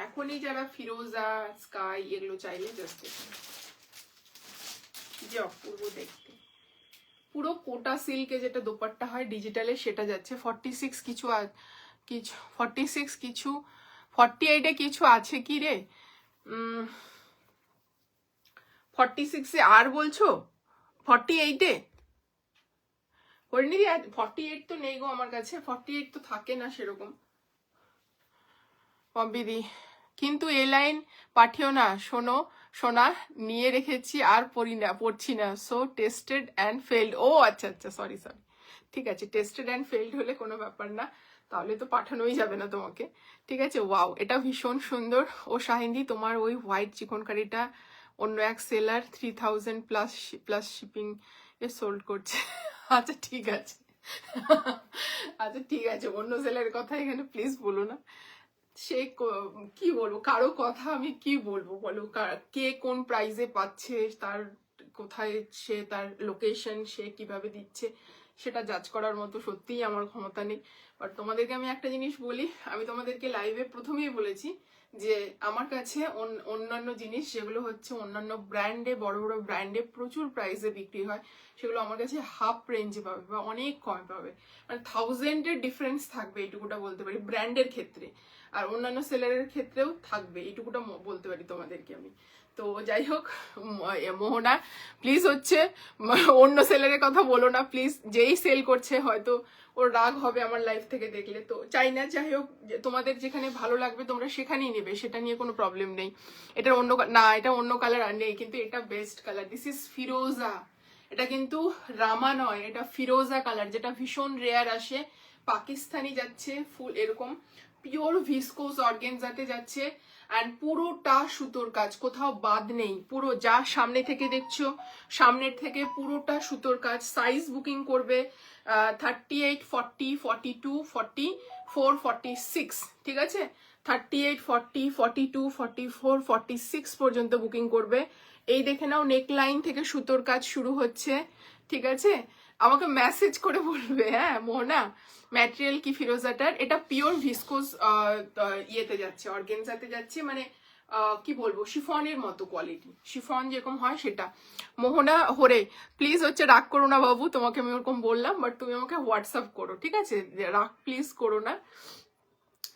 এখনই যারা ফিরোজা স্কাই এগুলো চাইলে জাস্ট দেখে নাও, কি যে অপূর্ব দেখতে। পুরো কোটা সিল্কে যেটা দোপাট্টা হয় ডিজিটালে, সেটা যাচ্ছে 46 কিছু, কিছু 46 কিছু 48-এ কিছু আছে কি রে, 46-এ আর বলছো 48-এ হরিণী। 48 তো নেই গো আমার কাছে, 48 তো থাকে না সেরকম। পম্পিদি কিন্তু এ লাইন পাঠিও না, শোনো সোনা, নিয়ে রেখেছি আর পড়ছি না, সো টেস্টেড অ্যান্ড ফেল্ড। ও আচ্ছা আচ্ছা, সরি সরি, ঠিক আছে, টেস্টেড অ্যান্ড ফেল্ড হলে কোনো ব্যাপার না, তাহলে তো পাঠানোই যাবে না তোমাকে। ঠিক আছে, ওয়াও, এটা ভীষণ সুন্দর। ও শাহিন্দি, তোমার ওই হোয়াইট চিকন কারিটা অন্য এক সেলার 3000 প্লাস শিপিং এ সোল্ড করছে। আচ্ছা ঠিক আছে, আচ্ছা ঠিক আছে, অন্য সেলারের কথা এখানে প্লিজ বলো না। সে কি বলবো, কারো কথা আমি কি বলবো বলো, কে কোন প্রাইজে পাচ্ছে, তার কোথায় সে, তার লোকেশন, সে কিভাবে দিচ্ছে, সেটা জাজ করার মতো সত্যিই আমার ক্ষমতা নেই। বাট তোমাদেরকে আমি একটা জিনিস বলি, আমি তোমাদেরকে লাইভে প্রথমেই বলেছি যে আমার কাছে অন্যান্য জিনিস যেগুলো হচ্ছে অন্যান্য ব্র্যান্ডে, বড় বড় ব্র্যান্ডে প্রচুর প্রাইসে বিক্রি হয়, সেগুলো আমার কাছে হাফ রেঞ্জে পাবে বা অনেক কম পাবে, মানে 1000-এর ডিফারেন্স থাকবে, এইটুকুটা বলতে পারি ব্র্যান্ডের ক্ষেত্রে। আর অন্যান্য সেলারের ক্ষেত্রেও থাকবে, এইটুকুটা বলতে পারি তোমাদেরকে আমি। তো যাই হোক, মোহনা প্লিজ হচ্ছে অন্য সেলের কথা বলো না প্লিজ। যেই সেল করছে হয়তো ওর রাগ হবে আমার লাইফ থেকে দেখলে, তো চাই না। যাই হোক, তোমাদের যেখানে ভালো লাগবে তোমরা সেখানেই নেবে, সেটা নিয়ে কোনো প্রবলেম নেই। এটার অন্য না, এটা অন্য কালার আর নেই, কিন্তু এটা বেস্ট কালার। দিস ইজ ফিরোজা, এটা কিন্তু রামা নয়, এটা ফিরোজা কালার, যেটা ভীষণ রেয়ার আসে। পাকিস্তানি যাচ্ছে ফুল এরকম পিওর ভিসকোস অর্গেনজাতে যাচ্ছে, অ্যান্ড পুরোটা সুতোর কাজ, কোথাও বাদ নেই। পুরো যা সামনে থেকে দেখছো, সামনের থেকে পুরোটা সুতোর কাজ। সাইজ বুকিং করবে 38, 40, 42, 44, 46, ঠিক আছে? 38, 40, 42, 44, 46 পর্যন্ত বুকিং করবে। এই দেখে নাও, নেক লাইন থেকে সুতোর কাজ শুরু হচ্ছে, ঠিক আছে? আমাকে মেসেজ করে বলবে, হ্যাঁ মোহনা ম্যাটেরিয়াল কি ফিরোজাটার। এটা পিওর ভিসকোস ইয়েতে যাচ্ছে, অর্গেনজাতে যাচ্ছে, মানে কি বলবো, শিফনের মতো কোয়ালিটি, শিফন যেরকম হয় সেটা। মোহনা হরে প্লিজ হচ্ছে রাগ করো না বাবু, তোমাকে আমি ওরকম বললাম, বাট তুমি আমাকে হোয়াটসঅ্যাপ করো, ঠিক আছে? রাগ প্লিজ করো না,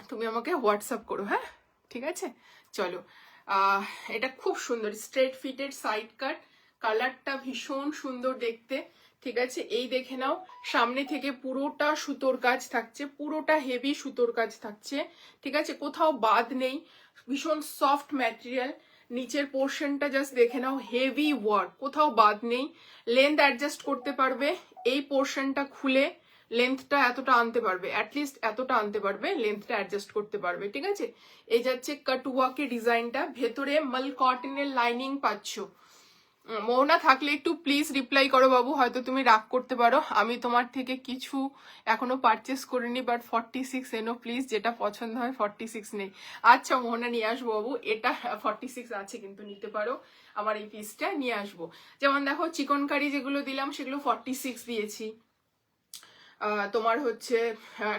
তুমি আমাকে হোয়াটসঅ্যাপ করো, হ্যাঁ ঠিক আছে? চলো, এটা খুব সুন্দর স্ট্রেট ফিটেড সাইড কাট, কালারটা ভীষণ সুন্দর দেখতে, ঠিক আছে? এই দেখে নাও, সামনে থেকে পুরোটা সুতোর কাজ থাকছে, পুরোটা হেভি সুতোর কাজ থাকছে, ঠিক আছে? কোথাও বাদ নেই, ভীষণ সফট ম্যাটেরিয়াল। নিচের পোর্শনটা জাস্ট দেখে নাও, হেভি ওয়ার্ক, কোথাও বাদ নেই। লেন্থ অ্যাডজাস্ট করতে পারবে, এই পোর্শনটা খুলে লেন্থটা এতটা আনতে পারবে, অ্যাটলিস্ট এতটা আনতে পারবে, লেন্থটা অ্যাডজাস্ট করতে পারবে, ঠিক আছে? এই যাচ্ছে কাটওয়ার্কের ডিজাইনটা, ভেতরে মাল কটনের লাইনিং পাচ্ছ। মোহনা থাকলে একটু প্লিজ রিপ্লাই করো বাবু, হয়তো তুমি রাগ করতে পারো, আমি তোমার থেকে কিছু এখনো পারচেস করিনি, বাট 46 এনো প্লিজ, যেটা পছন্দ হয়। 46 নেই, আচ্ছা মোহনা নিয়ে আসবো বাবু, এটা 46 আছে কিন্তু নিতে পারো, আমার এই পিসটা নিয়ে আসবো। যেমন দেখো চিকন কারি যেগুলো দিলাম সেগুলো 46 দিয়েছি, তোমার হচ্ছে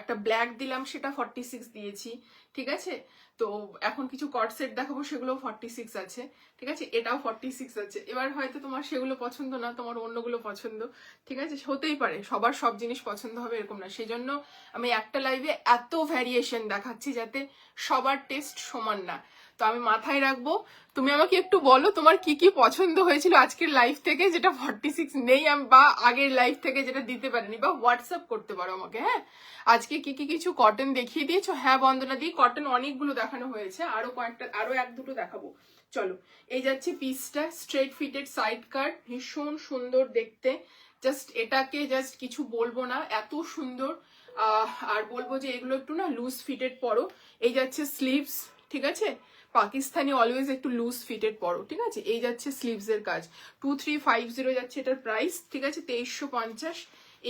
একটা ব্ল্যাক দিলাম সেটা 46 দিয়েছি, ঠিক আছে? তো এখন কিছু কট সেট দেখাবো, সেগুলো 46 আছে, ঠিক আছে? এটাও 46 আছে। এবার হয়তো তোমার সেগুলো পছন্দ না, তোমার অন্যগুলো পছন্দ, ঠিক আছে? হতেই পারে, সবার সব জিনিস পছন্দ হবে এরকম না, সেই জন্য আমি একটা লাইভে এত ভ্যারিয়েশন দেখাচ্ছি যাতে সবার টেস্ট সমান না। তো আমি মাথায় রাখবো। তুমি আমাকে একটু বলো তোমার কি কি পছন্দ হয়েছিল আজকের লাইভ থেকে, যেটা 46 নেই, বা আগের লাইভ থেকে যেটা দিতে পারিনি, বা হোয়াটসঅ্যাপ করতে পারো আমাকে, হ্যাঁ? আজকে কি কি কিছু কটন দেখিয়ে দিয়েছো? হ্যাঁ বন্দনা দি, কটন অনেকগুলো দেখানো হয়েছে, আরো কয়েকটা, আরো এক দুটো দেখাবো। চলো, এই যাচ্ছে পিসটা, স্ট্রেট ফিটেড সাইড কাট, ভীষণ সুন্দর দেখতে। জাস্ট এটাকে জাস্ট কিছু বলবো না, এত সুন্দর। আর বলবো যে এগুলো একটু না লুজ ফিটেড পরো। এই যাচ্ছে স্লিভস, ঠিক আছে? পাকিস্তানি অলওয়েজ একটু লুজ ফিটেড পরো, ঠিক আছে? এই যাচ্ছে স্লিভস এর কাজ, 2350 যাচ্ছে এটার প্রাইস, ঠিক আছে? 2350।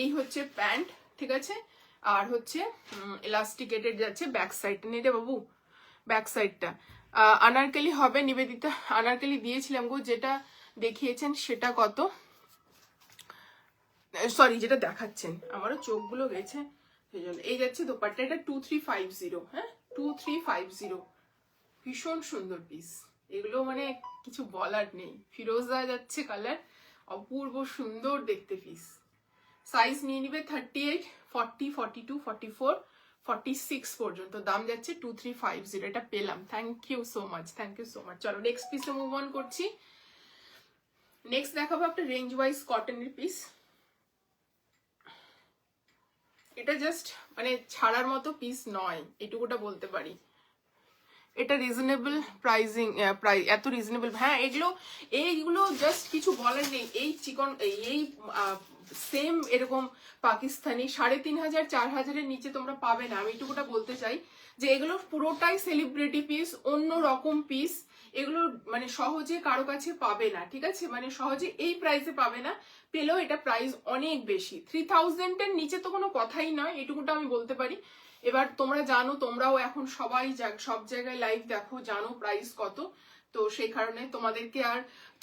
এই হচ্ছে প্যান্ট, ঠিক আছে? আর হচ্ছে এলাস্টিকেটেড যাচ্ছে ব্যাক সাইডটা, নিয়ে দে বাবু ব্যাক সাইডটা। আনারকলি হবে নিবেদিতা, আনারকলি দিয়েছিলাম গো, যেটা দেখিয়েছেন সেটা কত, সরি যেটা দেখাচ্ছেন, আমারও চোখগুলো গেছে সেই জন্য। এই যাচ্ছে দোপাট্টা, এটা 2350, হ্যাঁ 2350, ভীষণ সুন্দর পিস। এগুলো মানে কিছু বলার নেই, ফিরোজা যাচ্ছে কালার, অপূর্ব সুন্দর দেখতে পিস। সাইজ নিয়ে নিবে 38, 40, 42, 44, 46 পর্যন্ত, দাম যাচ্ছে 2350। এটা পেলাম, thank you so much, thank you so much. চলো নেক্সট পিসে মুভ অন করছি। নেক্সট দেখাবো একটা রেঞ্জ ওয়াইজ কটনের পিস। এটা জাস্ট মানে ছাড়ার মতো পিস নয়, এটুকুটা বলতে পারি। এটা রিজনেবল প্রাইজিং, এত রিজনেবল, হ্যাঁ এইগুলো জাস্ট কিছু বলার নেই। এই চিকন এই সেম এরকম পাকিস্তানি 3500, 4000-এর নিচে তোমরা পাবে না, আমি এটুকুটা বলতে চাই। যে এগুলো পুরোটাই সেলিব্রিটি পিস, অন্য রকম পিস, এগুলো মানে সহজে কারো কাছে পাবে না, ঠিক আছে? মানে সহজে এই প্রাইসে পাবে না, পেলেও এটা প্রাইস অনেক বেশি, 3000-এর নিচে তো কোনো কথাই নয়, এটুকুটা আমি বলতে পারি। এবার তোমরা জানো, তোমরাও এখন সবাই সব জায়গায় লাইভ দেখো, জানো প্রাইস কত, তো সেই কারণে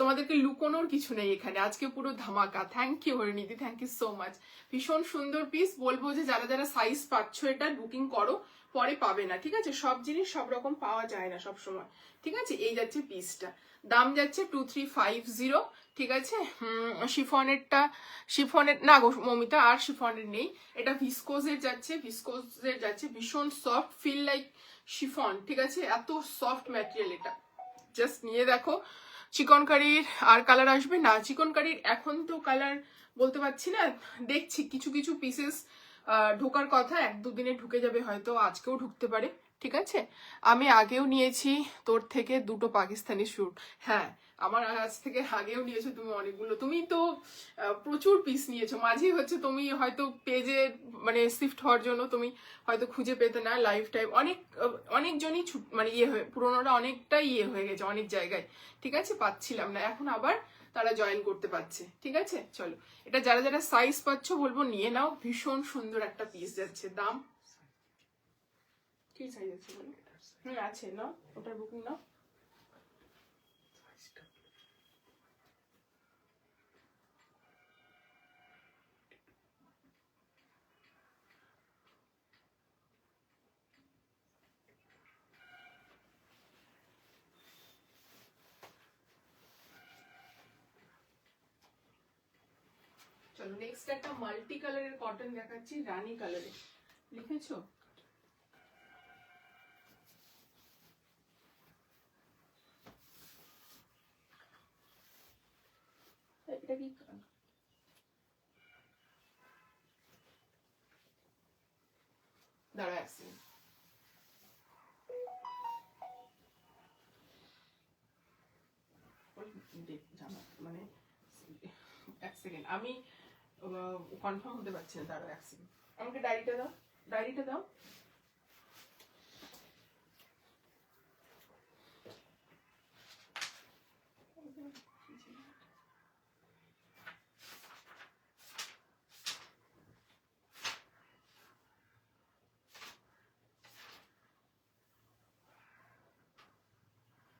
তোমাদেরকে লুকোনোর কিছু নেই এখানে, আজকে পুরো ধামাকা। থ্যাংক ইউ হরিণীদি, থ্যাংক ইউ সো মাচ। ভীষণ সুন্দর পিস, বলবো যে যারা যারা সাইজ পাচ্ছ এটা বুকিং করো, পরে পাবে না, ঠিক আছে? সব জিনিস সব রকম পাওয়া যায় না সব সময়, ঠিক আছে? এই যাচ্ছে পিসটা, দাম যাচ্ছে 2350, ঠিক আছে? শিফনের না গো মমিতা, আর শিফনের নেই, এটা ভিসকোজের যাচ্ছে, ভীষণ সফট, ফিল লাইক শিফন, ঠিক আছে? এত সফট ম্যাটেরিয়াল, এটা জাস্ট নিয়ে দেখো, চিকনকারির আর কালার আসবে না। চিকনকারির এখন তো কালার বলতে পারছি না, দেখছি কিছু কিছু পিসেস ঢোকার কথা, 1-2 দিনে ঢুকে যাবে, হয়তো আজকেও ঢুকতে পারে। ঠিক আছে, আমি আগেও নিয়েছি তোর থেকে 2টো পাকিস্তানি স্যুট। হ্যাঁ, আমার আজ থেকে আগেও নিয়েছো তুমি অনেকগুলো। তুমি তো প্রচুর পিস নিয়েছো। মাঝেই হচ্ছে তুমি হয়তো পেজে মানে শিফট হওয়ার জন্য তুমি হয়তো খুঁজে পেতে না লাইফ টাইম, অনেকজনই মানে ইয়ে হয়ে পুরোনোরা অনেকটাই ইয়ে হয়ে গেছে অনেক জায়গায়। ঠিক আছে, পাচ্ছিলাম না, এখন আবার তারা জয়েন করতে পারছে। ঠিক আছে, চলো এটা যারা যারা সাইজ পাচ্ছ বলবো নিয়ে নাও, ভীষণ সুন্দর একটা পিস যাচ্ছে। দাম কি সাইজ আছে বলো? আছে না, ওটার বুকিং নাও। চলো নেক্সট একটা মাল্টি কালারের কটন দেখাচ্ছি, রানী কালারে। লিখেছো? এটা কি দাঁড়া এক সেকেন্ড, মানে এক সেকেন্ড, আমি কনফার্ম হতে পারছি না, দাঁড়া এক সেকেন্ড। আমাকে ডায়েরিটা দাও, ডায়েরিটা দাও।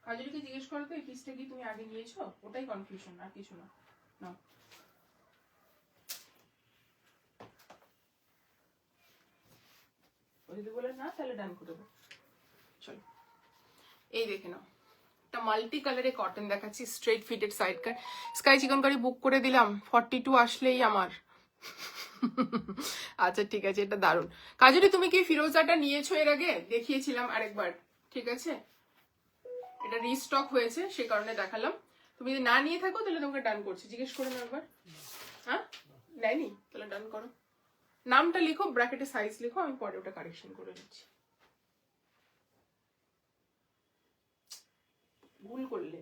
কাজরিকে জিজ্ঞেস করো তো এই পিসটা কি তুমি আগে নিয়েছো, ওটাই কনফিউশন আর কিছু না। না, ও যদি বলে না তাহলে ডান করে দেবো। চলো এই দেখে নাও, একটা মাল্টি কালারে কটন দেখাচ্ছি, স্ট্রেট ফিটেড সাইড কাট। স্কাই চিকন কারি বুক করে দিলাম, 42 আসলেই আমার। আচ্ছা ঠিক আছে, এটা দারুণ। কাজরি তুমি কি ফিরোজাটা নিয়েছো এর আগে? দেখিয়েছিলাম আরেকবার। ঠিক আছে, এটা রিস্টক হয়েছে সে কারণে দেখালাম। তুমি যদি না নিয়ে থাকো তাহলে তোমাকে ডান করছি, জিজ্ঞেস করে নাও একবার। হ্যাঁ, নেয়নি? তাহলে ডান করো। নামটা লিখো, ব্র্যাকেটে সাইজ লিখো, আমি পরে ওটা কারেকশন করে নিচ্ছি। ভুল করলে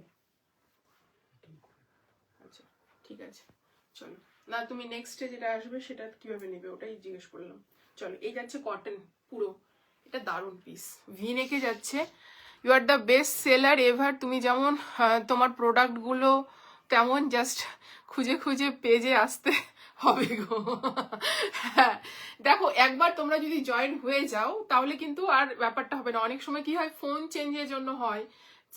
আচ্ছা ঠিক আছে, চলো। না তুমি নেক্সটে যেটা আসবে সেটা কিভাবে নেবে ওটাই জিজ্ঞেস করলাম। চলো, এই যাচ্ছে কটন পুরো, এটা দারুণ পিস, ভি নেকে যাচ্ছে। You are the best seller ever. তুমি যেমন তোমার প্রোডাক্টগুলো তেমন জাস্ট খুঁজে খুঁজে পেজে আসতে হবে গো। হ্যাঁ, দেখো একবার তোমরা যদি জয়েন হয়ে যাও তাহলে কিন্তু আর ব্যাপারটা হবে না। অনেক সময় কি হয়, ফোন চেঞ্জের জন্য হয়,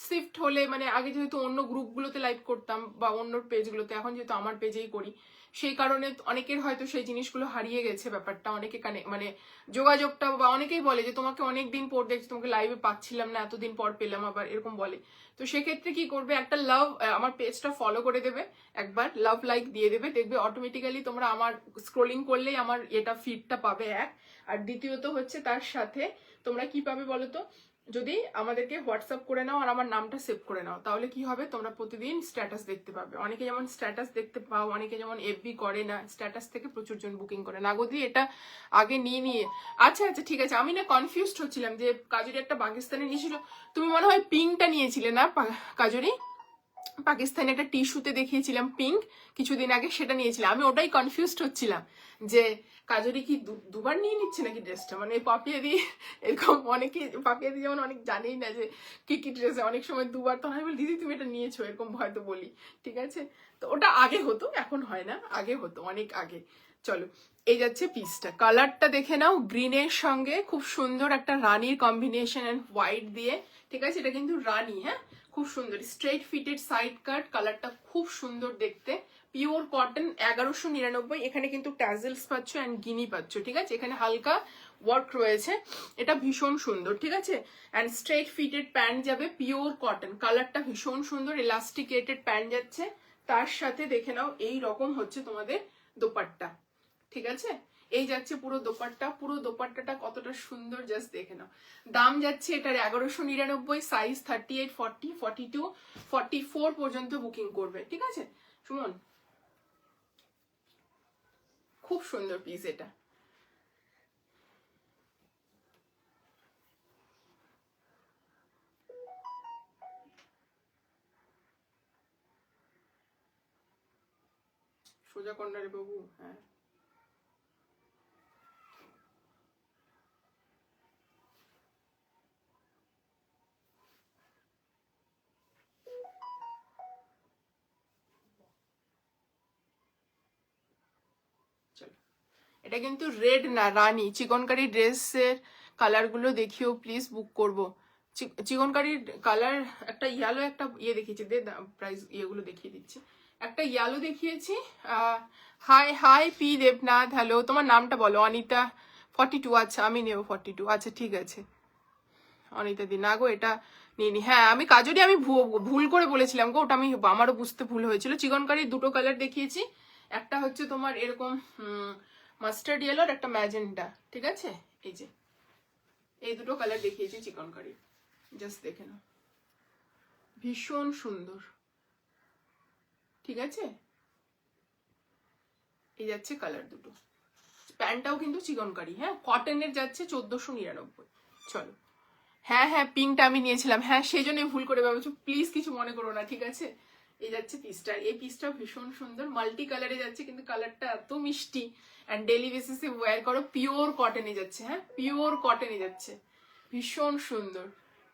শিফট হলে, মানে আগে যেহেতু অন্য গ্রুপগুলোতে লাইভ করতাম বা অন্য পেজগুলোতে, এখন যেহেতু আমার পেজেই করি, সেই কারণে অনেকের হয়তো সেই জিনিসগুলো হারিয়ে গেছে ব্যাপারটা, অনেকে মানে যোগাযোগটা, বা অনেকেই বলে যে তোমাকে অনেকদিন পর দেখছি, তোমাকে লাইভে পাচ্ছিলাম না, এতদিন পর পেলাম আবার, এরকম বলে। তো সেক্ষেত্রে কি করবে, একটা লাভ, আমার পেজটা ফলো করে দেবে, একবার লাভ লাইক দিয়ে দেবে, দেখবে অটোমেটিক্যালি তোমরা আমার স্ক্রোলিং করলেই আমার এটা ফিডটা পাবে এক। আর দ্বিতীয়ত হচ্ছে তার সাথে তোমরা কি পাবে বলো তো, যদি আমাদেরকে হোয়াটসঅ্যাপ করে নাও আর আমার নামটা সেভ করে নাও, তাহলে কি হবে, তোমরা প্রতিদিন স্ট্যাটাস দেখতে পাবে। অনেকে যেমন স্ট্যাটাস দেখতে পাও, অনেকে যেমন এফবি করে না, স্ট্যাটাস থেকে প্রচুর জন বুকিং করে। নাগদি এটা আগে নিয়ে আচ্ছা আচ্ছা ঠিক আছে, আমি না কনফিউজড হচ্ছিলাম যে কাজুরি একটা পাকিস্তানি নিয়েছিল, তুমি মনে হয় পিঙ্কটা নিয়েছিলে না কাজুরি? পাকিস্তানি একটা টিস্যুতে দেখিয়েছিলাম পিঙ্ক কিছুদিন আগে, সেটা নিয়েছিলাম। আমি ওটাই কনফিউজড হচ্ছিলাম যে কাজরি কি দুবার নিয়ে নিচ্ছে নাকি ড্রেসটা, মানে পাপিয়া দিয়ে এরকম অনেকে, পাপিয়া দিয়ে যেমন অনেক জানেই না যে কি কি ড্রেসে অনেক সময় দুবার, তো আমি বলি দিদি তুমি এটা নিয়েছো, এরকম হয়তো বলি। ঠিক আছে, তো ওটা আগে হতো, এখন হয় না, আগে হতো অনেক আগে। চলো, এই যাচ্ছে পিসটা, কালারটা দেখে নাও, গ্রিনের সঙ্গে খুব সুন্দর একটা রানির কম্বিনেশন এন্ড হোয়াইট দিয়ে। ঠিক আছে, এটা কিন্তু রানি, হ্যাঁ খুব সুন্দর স্ট্রেট ফিটেড সাইড কাট, কালারটা খুব সুন্দর দেখতে, পিওর কটন, 1199। এখানে কিন্তু ট্যাজেলস পাচ্ছ অ্যান্ড গিনি পাচ্ছ। ঠিক আছে, এখানে হালকা ওয়ার্ক রয়েছে, এটা ভীষণ সুন্দর। ঠিক আছে, অ্যান্ড স্ট্রেট ফিটেড প্যান্ট যাবে, পিওর কটন, কালারটা ভীষণ সুন্দর, এলাস্টিকেটেড প্যান্ট যাচ্ছে। তার সাথে দেখে নাও এই রকম হচ্ছে তোমাদের দোপাট্টা। ঠিক আছে, এই যাচ্ছে পুরো দোপাট্টা, পুরো দোপাট্টাটা কতটা সুন্দর জাস্ট দেখে নাও। দাম যাচ্ছে এটার 1199, সাইজ 38, 40, 42, 44 পর্যন্ত বুকিং করবে, ঠিক আছে সুমন? খুব সুন্দর পিস এটা। সোজা কর্নারে বাবু, হ্যাঁ চলো। এটা কিন্তু রেড না, রানী চিকনকারি ড্রেসের কালারগুলো দেখিও প্লিজ, বুক করবো। চিকনকারির কালার একটা ইয়েলো, একটা ইয়ে দেখিয়েছি, দে প্রাইস ইয়েগুলো দেখিয়ে দিচ্ছি। একটা ইয়েলো দেখিয়েছি। High high P Debnath, hello, তোমার নামটা বলো। অনিতা 42, আচ্ছা আমি নেব 42, আচ্ছা ঠিক আছে। অনিতা দি, না গো এটা নিয়ে নি। হ্যাঁ আমি কাজরি, আমি ভুল করে বলেছিলাম গো, ওটা আমি, আমারও বুঝতে ভুল হয়েছিল। চিকনকারির দুটো কালার দেখিয়েছি, একটা হচ্ছে তোমার এরকম মাস্টার্ড ইয়েলো আর একটা ম্যাজেন্টা, ঠিক আছে? এই যে এই দুটো কালার দেখিয়েছি চিকনকারি, জাস্ট দেখে নাও, ভীষণ সুন্দর, ঠিক আছে? এই যাচ্ছে কালার দুটো, প্যান্টটাও কিন্তু চিকনকারি, হ্যাঁ কটনের যাচ্ছে 1499। চলো, হ্যাঁ হ্যাঁ পিঙ্কটা আমি নিয়েছিলাম, হ্যাঁ সেই জন্যই ভুল করে ভাবছো, প্লিজ কিছু মনে করো না, ঠিক আছে? এই যাচ্ছে পিসটা, এই পিসটাও ভীষণ সুন্দর, মাল্টি কালারে যাচ্ছে, কিন্তু কালারটা এত মিষ্টি, অ্যান্ড ডেলি বেসিসে ওয়্যার করো, পিওর কটনে যাচ্ছে, হ্যাঁ পিওর কটনে যাচ্ছে, ভীষণ সুন্দর,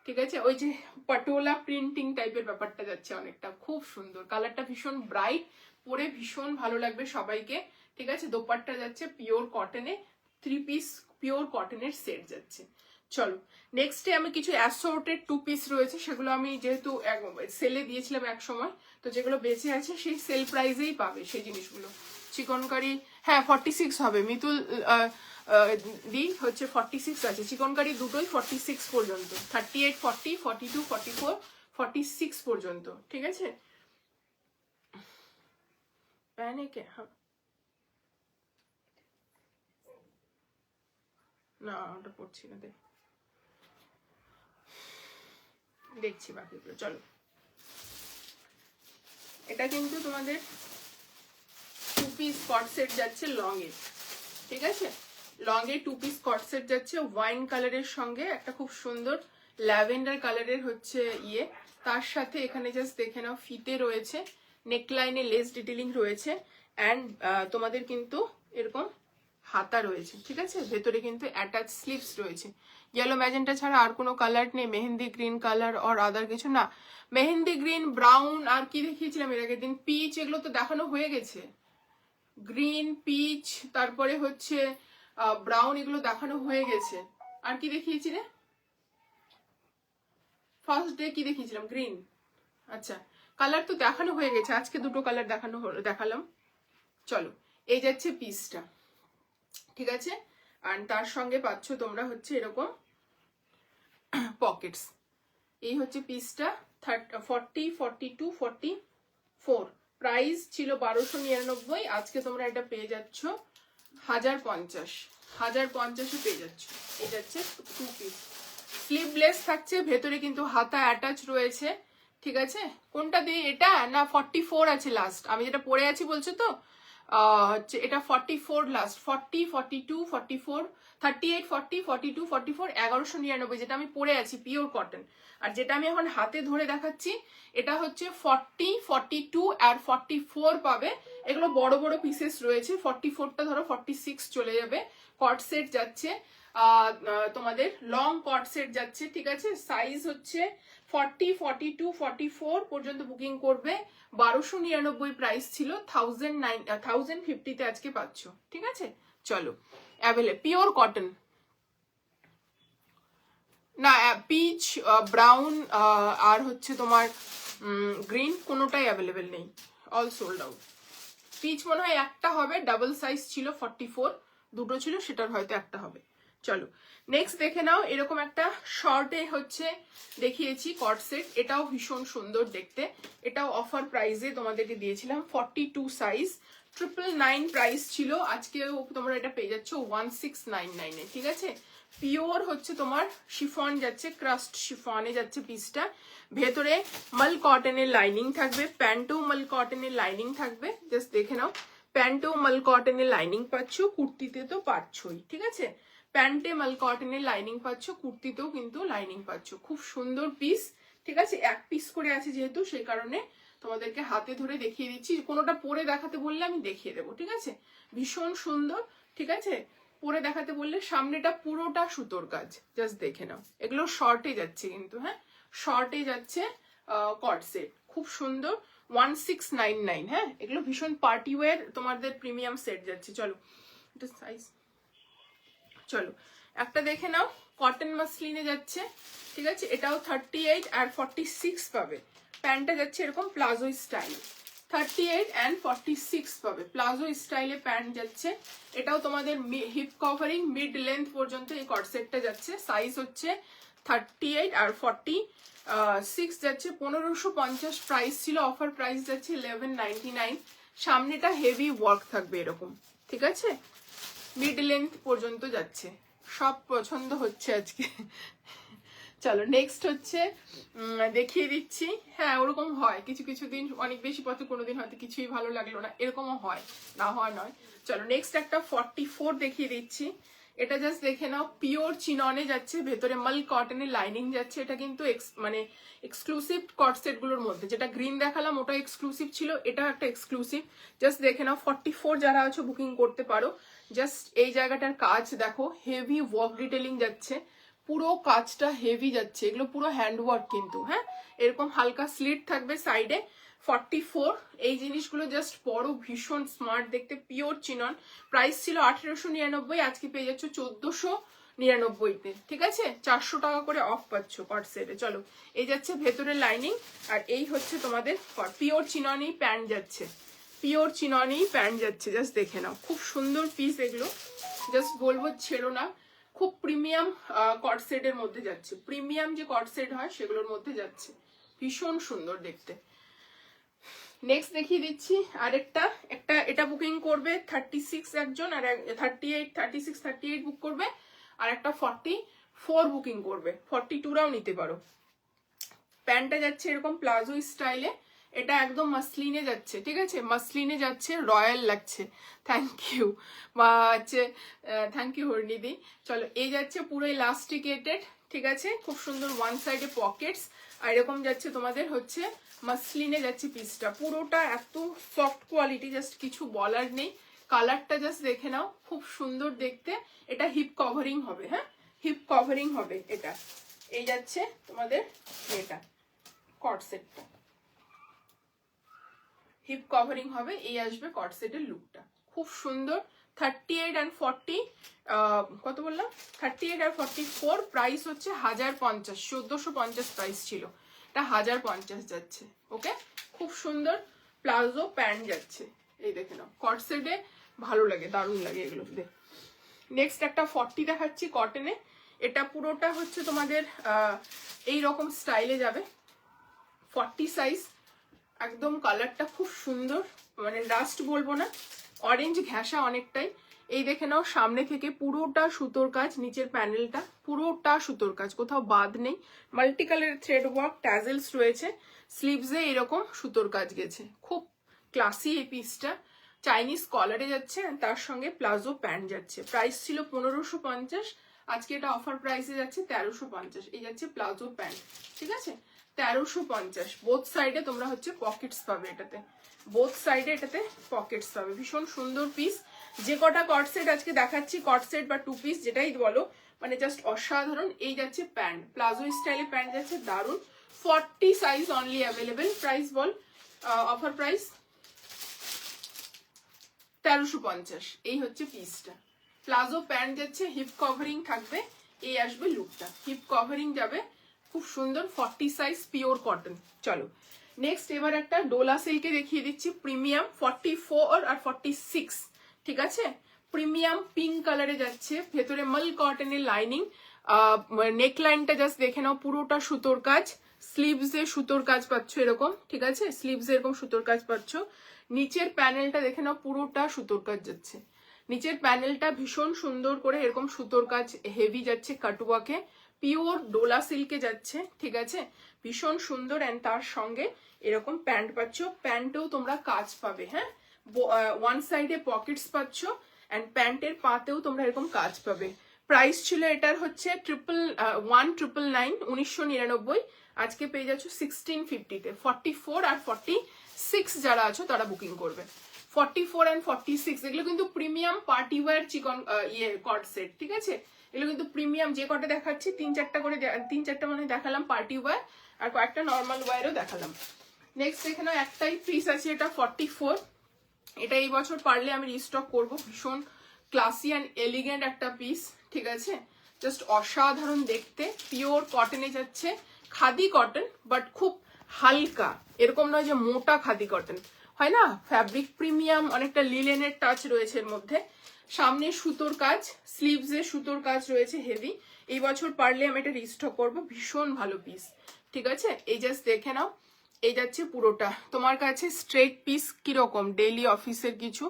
ঠিক আছে? ওই যে পাটোলা প্রিন্টিং টাইপের ব্যাপারটা যাচ্ছে অনেকটা, খুব সুন্দর, কালারটা ভীষণ ব্রাইট, পরে ভীষণ ভালো লাগবে সবাইকে, ঠিক আছে? দোপাট্টা যাচ্ছে পিওর কটনে, 3 পিস পিওর কটনের সেট যাচ্ছে। চলো নেক্সটে আমি কিছু অ্যাসর্টেড 2 পিস রয়েছে, সেগুলো আমি যেহেতু সেলে দিয়েছিলাম এক সময়, তো যেগুলো বেঁচে আছে সেই সেল প্রাইসেই পাবে সেই জিনিসগুলো। চিকনকারি, হ্যাঁ 46 হবে, মিতুল দি হচ্ছে 46 আছে, চিকনকারি দুটোই 46 পর্যন্ত, 38, 40, 42, 44, 46 পর্যন্ত, ঠিক আছে? প্যানে কে, হ্যাঁ না ওটা পড়ছি না, দেখছি বাকিগুলো। চলো, এটা কিন্তু তোমাদের 2 পিস কট সেট যাচ্ছে লং এর, ঠিক আছে? লং এ 2 পিস কট সেট যাচ্ছে, ওয়াইন কালারের সঙ্গে একটা খুব সুন্দর ল্যাভেন্ডার কালারের হচ্ছে ইয়ে, তার সাথে এখানে জাস্ট দেখে নাও ফিতে রয়েছে, নেকলাইনে লেস ডিটেলিং রয়েছে, অ্যান্ড তোমাদের কিন্তু এরকম হাতা রয়েছে, ঠিক আছে? ভেতরে কিন্তু অ্যাটাচ স্লিভস রয়েছে। ইয়েলো ম্যাজেন্টা ছাড়া আর কোনো কালার নেই, mehendi green colour or other কিছু না। মেহেন্দি গ্রিন, ব্রাউন, আর কি দেখিয়েছিলাম এর আগের দিন, পিচ, এগুলো তো দেখানো হয়ে গেছে। গ্রিন, পিচ, তারপরে হচ্ছে ব্রাউন, এগুলো দেখানো হয়ে গেছে। আর কি দেখিয়েছি রে ফার্স্ট ডে, কি দেখিয়েছিলাম? গ্রিন, আচ্ছা কালার তো দেখানো হয়ে গেছে, আজকে দুটো কালার দেখালাম। চলো, এই যাচ্ছে পিসটা, ঠিক আছে? আর তার সঙ্গে পাচ্ছ তোমরা হচ্ছে এরকম পকেটস। এই হচ্ছে পিসটা, 40, 42, 44, প্রাইস ছিল 1299, আজকে তোমরা এটা পেয়ে যাচ্ছ 1050, 1050 পেয়ে যাচ্ছ। এটা হচ্ছে 2 পিস, স্লিভলেস থাকছে, ভেতরে কিন্তু হাতা অ্যাটাচ রয়েছে, ঠিক আছে? কোনটা দিয়ে, এটা না 44 আছে লাস্ট, আমি যেটা পরে আছি বলছো তো, হচ্ছে এটা 44 লাস্ট, 40, 42, 44, 38, 40, 42, 44, 1199, যেটা আমি পরে আছি পিওর কটন। আর যেটা আমি এখন হাতে ধরে দেখাচ্ছি এটা হচ্ছে 40, 42 আর 44 পাবে, এগুলো বড় বড় পিসেস রয়েছে, 44টা ধরো 46 চলে যাবে। কট সেট যাচ্ছে, তোমাদের লং কট সেট যাচ্ছে, ঠিক আছে? সাইজ হচ্ছে 40, 42, 44 পর্যন্ত বুকিং করবে, 1299 প্রাইস ছিল, 1050 আজকে পাচ্ছ, ঠিক আছে? চলো, অ্যাভেলেবল পিওর কটন, না পিচ, ব্রাউন আর হচ্ছে তোমার গ্রিন, কোনোটাই অ্যাভেলেবেল নেই, অল সোল্ড আউট। পিচ মনে হয় একটা হবে, ডাবল সাইজ ছিল 44, দুটো ছিল, সেটার হয়তো একটা হবে। চলো নেক্সট দেখে নাও, এরকম একটা শর্টে হচ্ছে দেখিয়েছি কট সেট, এটাও ভীষণ সুন্দর দেখতে, এটাও অফার প্রাইসে তোমাদেরকে দিয়েছিলাম 42 সাইজ, 999 প্রাইস ছিল, আজকে তোমরা এটা পেয়ে যাচ্ছ 1699 এ, ঠিক আছে। পিওর হচ্ছে তোমার শিফন যাচ্ছে, ক্রাস্ট শিফনে যাচ্ছে পিসটা, ভেতরে মাল কটনের লাইনিং থাকবে, প্যান্টেও মাল কটনের লাইনিং থাকবে, জাস্ট দেখে নাও, প্যান্টেও মাল কটনের লাইনিং পাচ্ছ, কুর্তিতে তো পাচ্ছই, ঠিক আছে, প্যান্টে মাল কটনের লাইনিং পাচ্ছ, কুর্তিতেও কিন্তু লাইনিং পাচ্ছ, খুব সুন্দর পিস, ঠিক আছে, এক পিস করে আছে যেহেতু সেই কারণে তোমাদেরকে হাতে ধরে দেখিয়ে দিচ্ছি, কোনোটা পরে দেখাতে বললে আমি দেখিয়ে দেবো, ঠিক আছে, ভীষণ সুন্দর, ঠিক আছে, পরে দেখাতে বললে, সামনেটা পুরোটা সুতোর কাজ, জাস্ট দেখে নাও, এগুলো শর্টে যাচ্ছে কিন্তু, হ্যাঁ শর্টে যাচ্ছে কট সেট, খুব সুন্দর 1699, হ্যাঁ এগুলো ভীষণ পার্টি ওয়্যার তোমাদের প্রিমিয়াম সেট যাচ্ছে। চলো এটা সাইজ, চলো একটা দেখে নাও, কটন মাসলিনে যাচ্ছে, ঠিক আছে, এটাও 38 আর 46 পাবে, প্যান্টটা যাচ্ছে এরকম প্লাজো স্টাইল, 38 and 46 পাবে, প্লাজো স্টাইলে প্যান্ট যাচ্ছে, এটাও তোমাদের হিপ কভারিং মিড লেন্থ পর্যন্ত এই কট সেটটা যাচ্ছে, সাইজ হচ্ছে 38 আর 46 যাচ্ছে, 1550 প্রাইস ছিল, অফার প্রাইস যাচ্ছে 1199, সামনেটা হেভি ওয়ার্ক থাকবে এরকম, ঠিক আছে, মিড লেন্থ পর্যন্ত যাচ্ছে, সব পছন্দ হচ্ছে আজকে। চলো নেক্সট হচ্ছে দেখিয়ে দিচ্ছি, হ্যাঁ ওরকম হয়, কিছু কিছু দিন অনেক বেশি পথে, কোনোদিন হয়তো কিছুই ভালো লাগলো না, এরকমও হয়, না হয় নয়। চলো নেক্সট একটা 44 দেখিয়ে দিচ্ছি, এটা জাস্ট দেখে নাও, পিওর চিননে যাচ্ছে, ভেতরে মাল কটনের লাইনিং যাচ্ছে, এটা কিন্তু মানে এক্সক্লুসিভ কট সেট গুলোর মধ্যে, যেটা গ্রিন দেখালাম ওটা এক্সক্লুসিভ ছিল, এটা একটা এক্সক্লুসিভ, জাস্ট দেখে নাও, 44 যারা আছো বুকিং করতে পারো, জাস্ট এই জায়গাটার কাজ দেখো, হেভি ওয়ার্ক ডিটেলিং যাচ্ছে, পুরো কাজটা হেভি যাচ্ছে, এগুলো পুরো হ্যান্ডওয়ার্ক কিন্তু, হ্যাঁ এরকম হালকা স্লিট থাকবে সাইডে, 44 এই জিনিসগুলো জাস্ট পরো, ভীষণ স্মার্ট দেখতে, পিওর চিনন, প্রাইস ছিল 1899, আজকে পেয়ে যাচ্ছ 1499-তে, ঠিক আছে, 400 টাকা করে অফ পাচ্ছ কট সেটে। চলো এই যাচ্ছে ভেতরের লাইনিং, আর এই হচ্ছে তোমাদের পিওর চিননেই প্যান্ট যাচ্ছে, পিওর চিননেই প্যান্ট যাচ্ছে, জাস্ট দেখে নাও, খুব সুন্দর পিস এগুলো, জাস্ট বলবো ছেড়ো না, খুব প্রিমিয়াম কট সেটের মধ্যে যাচ্ছে, প্রিমিয়াম যে কট সেট হয় সেগুলোর মধ্যে যাচ্ছে, ভীষণ সুন্দর দেখতে। নেক্সট দেখিয়ে দিচ্ছি আরেকটা, একটা এটা বুকিং করবে 36 একজন, আর 38 36 38 বুক করবে, আর একটা 44 বুকিং করবে, 42রাও নিতে পারো, প্যান্টটা যাচ্ছে এরকম প্লাজো স্টাইলে, এটা একদম মাসলিনে যাচ্ছে, ঠিক আছে, মাসলিনে যাচ্ছে, রয়্যাল লাগছে, থ্যাংক ইউ বা হচ্ছে, থ্যাংক ইউ হরিণীদি। চলো এই যাচ্ছে পুরো ইলাস্টিকেটেড, ঠিক আছে, খুব সুন্দর, ওয়ান সাইডে পকেটস, আর এরকম যাচ্ছে তোমাদের হচ্ছে মাসলিনে যাচ্ছে পিসটা, পুরোটা এত সফট কোয়ালিটি, জাস্ট কিছু বলার নেই, কালারটা জাস্ট দেখে নাও, খুব সুন্দর দেখতে, এটা হিপ কভারিং হবে, হ্যাঁ হিপ কভারিং হবে এটা, এই যাচ্ছে তোমাদের এটা কট সেটটা, হিপ কভারিং হবে, এই আসবে কট সেটের লুকটা, খুব সুন্দর, 38 and 40 কত বললাম, 38 আর 44 প্রাইস হচ্ছে 1050, 1450 প্রাইস ছিল, এটা 1050 যাচ্ছে, ওকে, খুব সুন্দর প্লাজো প্যান্ট যাচ্ছে, এই দেখে নাও, কট সেটে ভালো লাগে, দারুণ লাগে এগুলো। নেক্সট একটা 40 দেখাচ্ছি কটনে, এটা পুরোটা হচ্ছে তোমাদের এই রকম স্টাইলে যাবে, 40 সাইজ, একদম কালারটা খুব সুন্দর, মানে ডাস্ট বলবো না, অরেঞ্জ ঘেঁষা অনেকটাই, এই দেখে নাও, সামনে থেকে পুরোটা সুতোর কাজ, নিচের প্যানেলটা পুরোটা সুতোর কাজ, কোথাও বাদ নেই, মাল্টি কালার থ্রেড ওয়ার্ক, ট্যাজেলস রয়েছে, স্লিভসে এরকম সুতোর কাজ গেছে, খুব ক্লাসি এই পিসটা, চাইনিজ কলারে যাচ্ছে, তার সঙ্গে প্লাজো প্যান্ট যাচ্ছে, প্রাইস ছিল 1550, আজকে এটা অফার প্রাইসে যাচ্ছে 1350, এই যাচ্ছে প্লাজো প্যান্ট, ঠিক আছে, 1350, বোথ সাইডে তোমরা হচ্ছে পকেটস পাবে এটাতে, বোথ সাইডে এটাতে পকেটস পাবে, ভীষণ সুন্দর পিস, যে কটা কট সেট আজকে দেখাচ্ছি, কট সেট বা টু পিস যেটাই বলো, মানে জাস্ট অসাধারণ, এই যাচ্ছে প্যান্ট, প্লাজো স্টাইলে প্যান্ট যাচ্ছে, দারুণ, 40 সাইজ অনলি অ্যাভেলেবেল, প্রাইস বল, অফার প্রাইস 1350, এই হচ্ছে পিসটা, প্লাজো প্যান্ট যাচ্ছে, হিপ কভারিং থাকবে, এই আসবে লুকটা, হিপ কভারিং যাবে, খুব সুন্দর, 40 সাইজ পিওর কটন। চলো নেক্সট এবার একটা ডোলা সিল্কে দেখিয়ে দিচ্ছি, প্রিমিয়াম 44 আর 46, ঠিক আছে, প্রিমিয়াম পিঙ্ক কালারে যাচ্ছে, ভেতরে মাল কটনের লাইনিং, নেক লাইনটা জাস্ট দেখে নাও, পুরোটা সুতোর কাজ, স্লিভস এ সুতোর কাজ পাচ্ছ এরকম, ঠিক আছে, স্লিভস এরকম সুতোর কাজ পাচ্ছ। নিচের প্যানেলটা দেখে নাও, পুরোটা সুতোর কাজ যাচ্ছে, নিচের প্যানেলটা ভীষণ সুন্দর করে এরকম সুতোর কাজ হেভি যাচ্ছে, কাটওয়ার্কে, পিওর ডোলা সিল্কে যাচ্ছে, ঠিক আছে, ভীষণ সুন্দর। অ্যান্ড তার সঙ্গে এরকম প্যান্ট পাচ্ছ, প্যান্টেও তোমরা কাজ পাবে, হ্যাঁ, ওয়ান সাইডে পকেটস পাচ্ছ, অ্যান্ড প্যান্টের পাতেও তোমরা এরকম কাজ পাবে। প্রাইস ছিল এটার হচ্ছে 1999, 1999, আজকে পেয়ে যাচ্ছ 1650-তে। 44 আর 46 যারা আছো তারা বুকিং করবে। 44 and 46 এগুলো কিন্তু প্রিমিয়াম পার্টি ওয়্যার চিকন কট সেট, ঠিক আছে, এগুলো কিন্তু প্রিমিয়াম। যে কটে দেখাচ্ছি 3-4টা মানে দেখালাম পার্টি ওয়্যার, আর কয়েকটা নর্মাল ওয়্যারও দেখালাম। নেক্সট এখানে একটাই পিস আছে, এটা 44, এটা এই বছর পারলে আমি রিস্টক করব, ভীষণ ক্লাসি অ্যান্ড এলিগেন্ট একটা পিস, ঠিক আছে, জাস্ট অসাধারণ দেখতে, পিওর কটনে যাচ্ছে, খাদি কটন বাট খুব হালকা, এরকম নয় যে মোটা খাদি কটন হয় না, ফ্যাব্রিক প্রিমিয়াম, অনেকটা লিলেনের টাচ রয়েছে এর মধ্যে, সামনে সুতোর কাজ, স্লিভস এ সুতোর কাজ রয়েছে হেভি। এই বছর পারলে আমি এটা রিস্টক করবো, ভীষণ ভালো পিস, ঠিক আছে। এই জাস্ট দেখে নাও, এই যাচ্ছে পুরোটা। তোমার কাছে স্ট্রেট পিস কিরকম ডেইলি অফিসের কিছু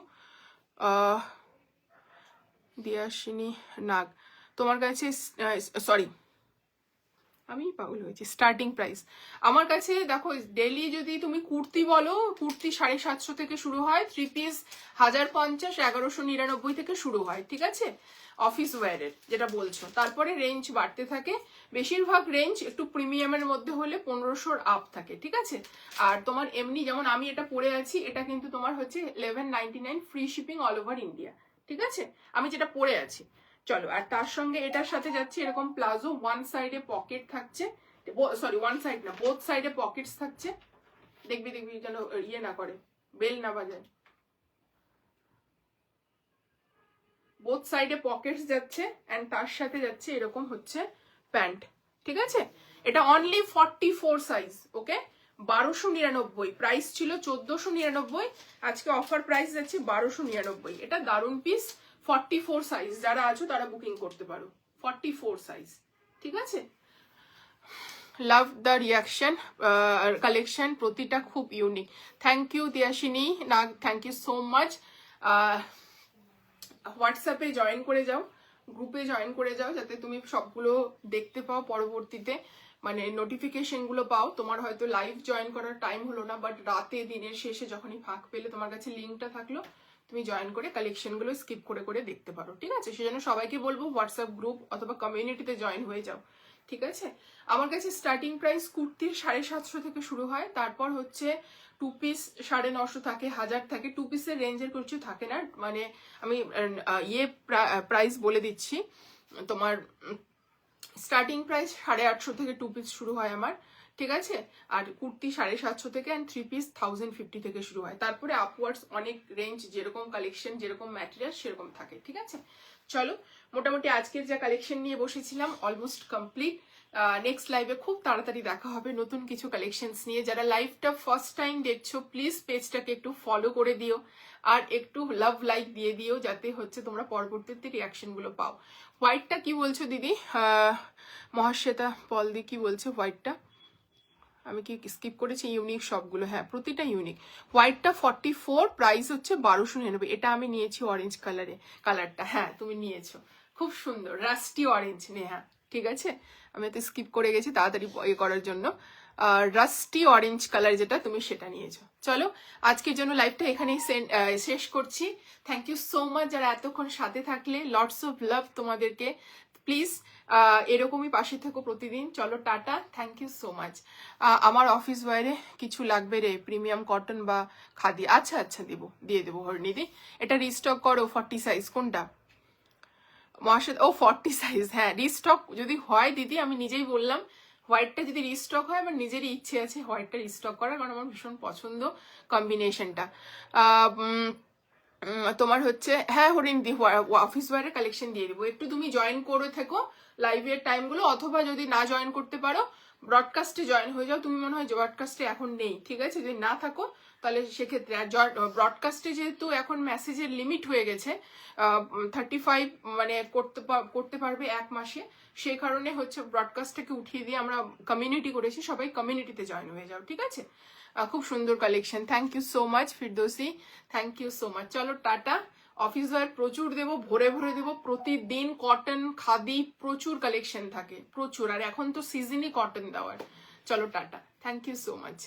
দিয়াশিনী নাগ, তোমার কাছে সরি আমি পাগল হয়েছি, স্টার্টিং প্রাইস আমার কাছে দেখো, ডেইলি যদি তুমি কুর্তি বলো, কুর্তি 750 থেকে শুরু হয়, 3 পিস 1050, 1199 থেকে শুরু হয়, ঠিক আছে, অফিস ওয়্যারের যেটা বলছো, তারপরে রেঞ্জ বাড়তে থাকে, বেশিরভাগ রেঞ্জ একটু প্রিমিয়ামের মধ্যে হলে 1500 আপ থাকে, ঠিক আছে। আর তোমার এমনি যেমন আমি এটা পরে আছি, এটা কিন্তু তোমার হচ্ছে 1199 free shipping all over India, ঠিক আছে, আমি যেটা পরে আছি। চলো, আর তার সঙ্গে এটার সাথে যাচ্ছে এরকম প্লাজো, ওয়ান সাইডে পকেট থাকছে, সরি ওয়ান সাইড না, বোথ সাইডে পকেটস থাকছে, দেখবি দেখবি যেন ইয়ে না করে, বেল না বাজায়, বোথ সাইডে পকেটস যাচ্ছে, অ্যান্ড তার সাথে যাচ্ছে এরকম হচ্ছে প্যান্ট, ঠিক আছে। এটা অনলি 44 সাইজ, ওকে, 1299, প্রাইস ছিল 1499, আজকে অফার প্রাইস যাচ্ছে 1299। এটা দারুণ পিস, 44 সাইজ যারা আছো তারা বুকিং করতে পারো, 44 সাইজ, ঠিক আছে। লাভ দ্য রিয়াকশন কালেকশন, প্রতিটা খুব unique. Thank you Diyashini Nag, thank you so much. হোয়াটসঅ্যাপে জয়েন করে যাও, গ্রুপে জয়েন করে যাও, যাতে তুমি সবগুলো দেখতে পাও পরবর্তীতে, মানে নোটিফিকেশনগুলো পাও। তোমার হয়তো লাইভ জয়েন করার টাইম হলো না, বাট রাতে দিনের শেষে যখনই ফাঁক পেলে তোমার কাছে লিঙ্কটা থাকলো, তুমি জয়েন করে কালেকশনগুলো স্কিপ করে করে দেখতে পারো, ঠিক আছে। সেজন্য সবাইকে বলবো হোয়াটসঅ্যাপ গ্রুপ অথবা কমিউনিটিতে জয়েন হয়ে যাও, ঠিক আছে। আমার কাছে স্টার্টিং প্রাইস কুর্তির 750 থেকে শুরু হয়, তারপর হচ্ছে 2 পিস 950 থাকে, 1000 থাকে, 2 পিসের রেঞ্জের কিছু থাকে না, মানে আমি প্রাইস বলে দিচ্ছি। তোমার স্টার্টিং প্রাইস 850 থেকে 2 পিস শুরু হয় আমার, ঠিক আছে, আর কুর্তি 750 থেকে, অ্যান্ড 3 পিস 1050 থেকে শুরু হয়, তারপরে আপওয়ার্ডস অনেক রেঞ্জ, যেরকম কালেকশন যেরকম ম্যাটেরিয়াল সেরকম থাকে, ঠিক আছে। চলো, মোটামুটি আজকের যা কালেকশন নিয়ে বসেছিলাম অলমোস্ট কমপ্লিট। নেক্সট লাইভে খুব তাড়াতাড়ি দেখা হবে নতুন কিছু কালেকশনস নিয়ে। যারা লাইভটা ফার্স্ট টাইম দেখছো, প্লিজ পেজটাকে একটু ফলো করে দিও, আর একটু লাভ লাইক দিয়ে দিও, যাতে হচ্ছে তোমরা পরবর্তীতে রিয়াকশনগুলো পাও। হোয়াইটটা কি বলছো দিদি? মহাশ্বেতা পলদি কি বলছে হোয়াইটটা? আমি কি স্কিপ করেছি? ইউনিক সবগুলো, হ্যাঁ প্রতিটা ইউনিক। হোয়াইটটা 44, প্রাইস হচ্ছে 1299। এটা আমি নিয়েছি অরেঞ্জ কালারটা, হ্যাঁ তুমি নিয়েছো, খুব সুন্দর রাস্টি অরেঞ্জ, নেহা, ঠিক আছে, আমি তো স্কিপ করে গেছি তাড়াতাড়ি করার জন্য। রাস্টি অরেঞ্জ কালার যেটা, তুমি সেটা নিয়েছো। চলো, আজকের জন্য লাইভটা এখানেই শেষ করছি। থ্যাংক ইউ সো মাচ যারা এতক্ষণ সাথে থাকলে, লটস অফ লাভ তোমাদেরকে। প্লিজ এরকমই পাশে থেকো প্রতিদিন। চলো, টাটা, থ্যাংক ইউ সো মাচ। আমার অফিস ওয়্যারে কিছু লাগবে রে, প্রিমিয়াম কটন বা খাদি? আচ্ছা আচ্ছা, দিয়ে দেবো হরিণীদি। এটা রিস্টক করো, 40 সাইজ কোনটা? মহাশ্বেতা, ও 40 সাইজ, হ্যাঁ রিস্টক যদি হয় দিদি, আমি নিজেই বললাম হোয়াইটটা যদি রিস্টক হয়, আমার নিজেরই ইচ্ছে আছে হোয়াইটটা রিস্টক করার, কারণ আমার ভীষণ পছন্দ কম্বিনেশনটা। তোমার হচ্ছে, হ্যাঁ হরিণদি, অফিস ওয়্যারের কালেকশন দিয়ে দেবো, একটু তুমি জয়েন করে থেকো লাইভের টাইমগুলো, অথবা যদি না জয়েন করতে পারো ব্রডকাস্টে জয়েন হয়ে যাও। তুমি মনে হয় ব্রডকাস্টে এখন নেই, ঠিক আছে? যদি না থাকো তাহলে সেক্ষেত্রে, আর ব্রডকাস্টে যেহেতু এখন মেসেজের লিমিট হয়ে গেছে 35 মানে করতে পারবে 1 মাসে, সেই কারণে হচ্ছে ব্রডকাস্টটাকে উঠিয়ে দিয়ে আমরা কমিউনিটি করেছি, সবাই কমিউনিটিতে জয়েন হয়ে যাও, ঠিক আছে? খুব সুন্দর collection, thank you so much Firdousi, thank you so much. চলো টাটা। অফিস ওয়্যার প্রচুর দেবো, ভরে ভরে দেবো প্রতিদিন। কটন খাদি প্রচুর কালেকশন থাকে, প্রচুর। আর এখন তো সিজনই কটন দেওয়ার। চলো টাটা, থ্যাংক ইউ সো মাচ।